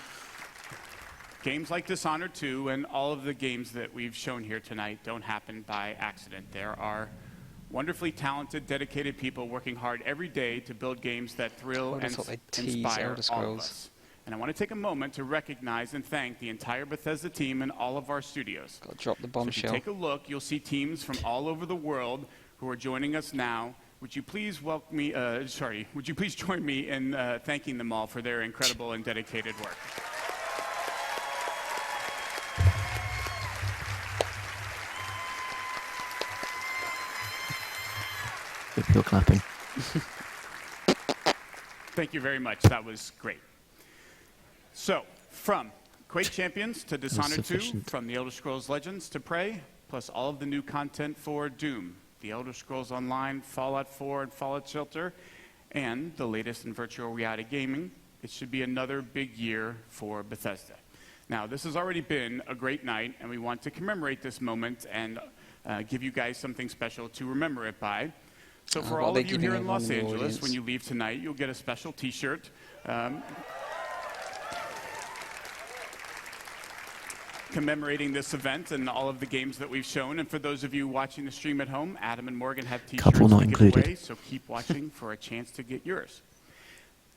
games like Dishonored 2 and all of the games that we've shown here tonight don't happen by accident. There are wonderfully talented, dedicated people working hard every day to build games that thrill and inspire all of us. And I want to take a moment to recognize and thank the entire Bethesda team and all of our studios. Got to drop the bombshell. So if you take a look, you'll see teams from all over the world who are joining us now. Would you please welcome me? Would you please join me in thanking them all for their incredible and dedicated work? You're clapping. Thank you very much. That was great. So, from Quake Champions to Dishonored 2, from The Elder Scrolls Legends to Prey, plus all of the new content for Doom, The Elder Scrolls Online, Fallout 4, and Fallout Shelter, and the latest in virtual reality gaming, it should be another big year for Bethesda. Now, this has already been a great night, and we want to commemorate this moment and give you guys something special to remember it by. So for all of you here in Los Angeles, when you leave tonight, you'll get a special T-shirt. Commemorating this event and all of the games that we've shown. And for those of you watching the stream at home, Adam and Morgan have T-shirts to give away, so keep watching for a chance to get yours.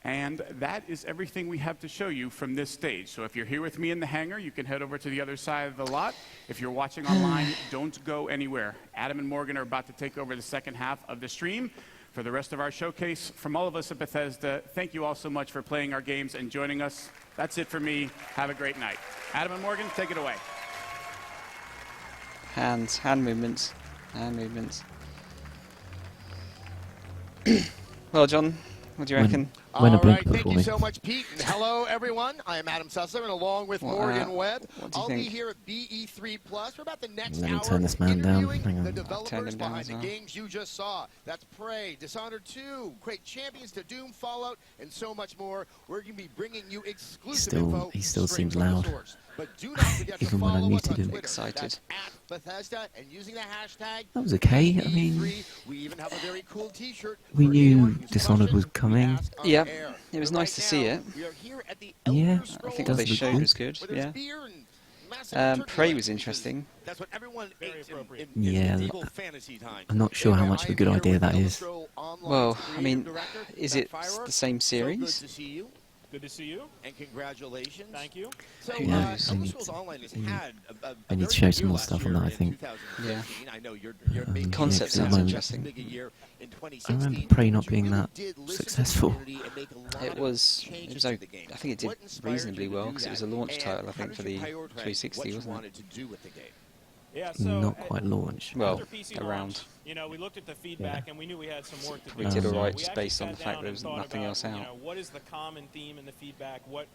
And that is everything we have to show you from this stage. So if you're here with me in the hangar, you can head over to the other side of the lot. If you're watching online, don't go anywhere. Adam and Morgan are about to take over the second half of the stream. For the rest of our showcase, from all of us at Bethesda, thank you all so much for playing our games and joining us. That's it for me. Have a great night. Adam and Morgan, take it away. Hand movements. Well, John, what do you reckon? All right, thank you so much, Pete. And hello, everyone. I am Adam Sussler, and along with Morgan Webb, I'll be here at BE3 Plus for about the next hour. Turn this man down. Hang on. The developers behind the games you just saw. That's Prey, Dishonored 2, Quake Champions to Doom, Fallout, and so much more. We're going to be bringing you exclusive info. He still seems loud. But do not forget even to when I follow us muted on him. Twitter. Excited. That's at Bethesda, and using the hashtag That was okay. I mean, we even have a very cool T-shirt. we knew Dishonored was coming. Yeah, it was nice to see it. Yeah, I think what they showed was good. Yeah. Prey was interesting. That's what everyone Yeah, I'm not sure how much of a good idea that is. Well, I mean, is it the same series? Good to see you. And congratulations. Thank you. So, Who knows? Elder Scrolls Online has had I need to show some more stuff on that, I think. Yeah. I know your concept sounds interesting. I remember Prey not being that successful. It was I think it did reasonably well because it was a launch title, I think, for the 360, wasn't it? Yeah, so Not quite launched. Well, after PC around. launch, you know, we looked at the feedback and we knew we had some work to do. We did So alright we just actually based on sat the fact down there and was thought nothing about, else out. You know, what is the common theme in the feedback? What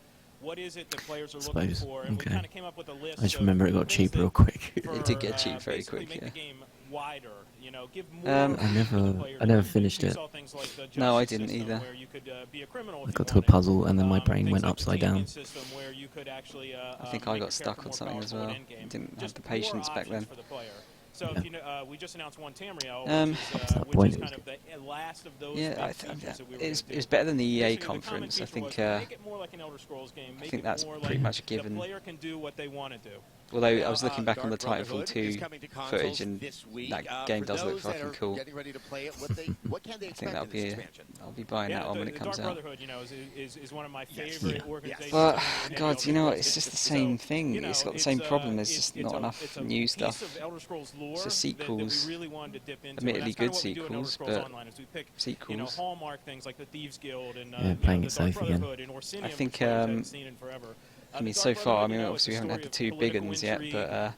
is it that players are I looking suppose. for? And we Okay. kind of came up with a list. I just of remember it got things cheap real quick. It did get cheap very basically quick, make yeah. the game wider, you know, give more I options for the player to never do. finished We it. saw things like the No, I justice didn't system either. where you could be a criminal I if you got to a wanted. puzzle and then my brain Things went like the upside champion down. system where you could actually, I think make I your got stuck character on more something as powerful well. in endgame. Didn't have Just the patience more back then. options for the player. So if you know, we just announced one Tamriel, point, which is it kind of the last of those Yeah, big features that we were it gonna was do. better than the EA Basically, the common conference. I feature think was make it more like an Elder Scrolls game. I Make think it that's more pretty like much a given. The player can do what they want to do. Although I was looking back on the Titanfall 2 footage, and that game does look fucking cool. I think I'll be buying that one when it comes Dark out. Brotherhood, you know, is one of my favorite organizations. But in God, the you know Elder what? It's Scrolls just the series. same So, thing. you know, It's got the same problem. There's just it's not a enough new new piece stuff. of Elder Scrolls lore It's just that we sequels. really wanted to dip into. Admittedly And that's good kinda what we do in Elder sequels, Scrolls but Online, is we pick, sequels. you know, hallmark things like the Thieves Guild and Yeah, playing the it Dark safe again. Brotherhood and Orsinium, I think which players haven't seen in forever. I mean, so far, I mean, obviously we haven't had the two big ones yet, but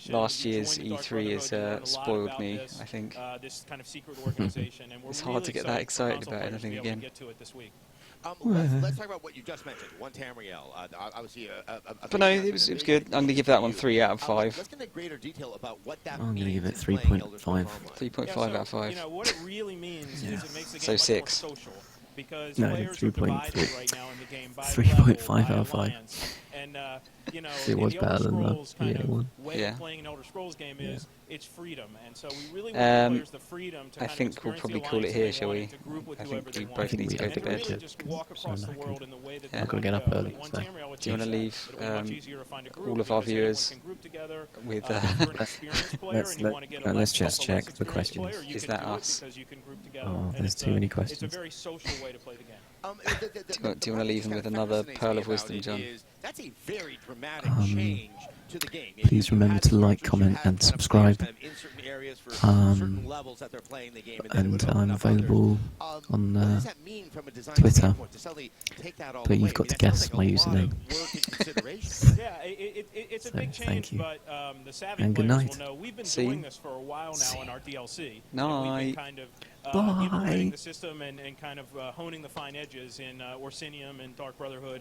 last year's E3 has spoiled me, I think. This kind of secret organization, and we're It's really hard to get that excited console about players to anything be able to again. get to it this week. Let's talk about what you just mentioned. One Tamriel. Obviously, But no, it was good. I'm going to give that one 3 out of 5. Let's get into greater detail about what that I'm going to give it means in playing Elder 3.5. Scrolls 3.5 out of 5. You know, what it really means is it makes the game So much 6. more social. Because No, players are 3.3. divided right now in the game by 3.5 level, by out of 5. alliance. And, you know, It was the better Elder than the Scrolls kind EA of one. way Yeah. of playing an Elder Scrolls game is it's freedom. And so we really want to give players the freedom to I kind of think we'll experience probably the call it alliance here, they shall want we? and to group with I whoever think they we want. both need to go And to really bed. just walk across the world in the way that Yeah. they I've got to get want up go. early, One so. Tamriel Do you want to achieves leave that. It'll be much easier to find a group all of our because everyone viewers can group together. with If you're an experienced player and you want to get a let's less just check experienced the questions. player, you Is can that do it us? because you can group together. Oh, And there's it's too many It's a questions. very social way to play the game. Do you want to leave them with another pearl of wisdom, John? That's a very dramatic change to the game. Please remember to like, comment, and subscribe. And I'm available on Twitter, but you've got to guess my username. Yeah, it's a big So, change, thank you. but the savvy And good players night. will know we've been See? doing this for a while now in our DLC. And we've Night. been kind of Bye. implementing the system and kind of honing the fine edges in Orsinium and Dark Brotherhood.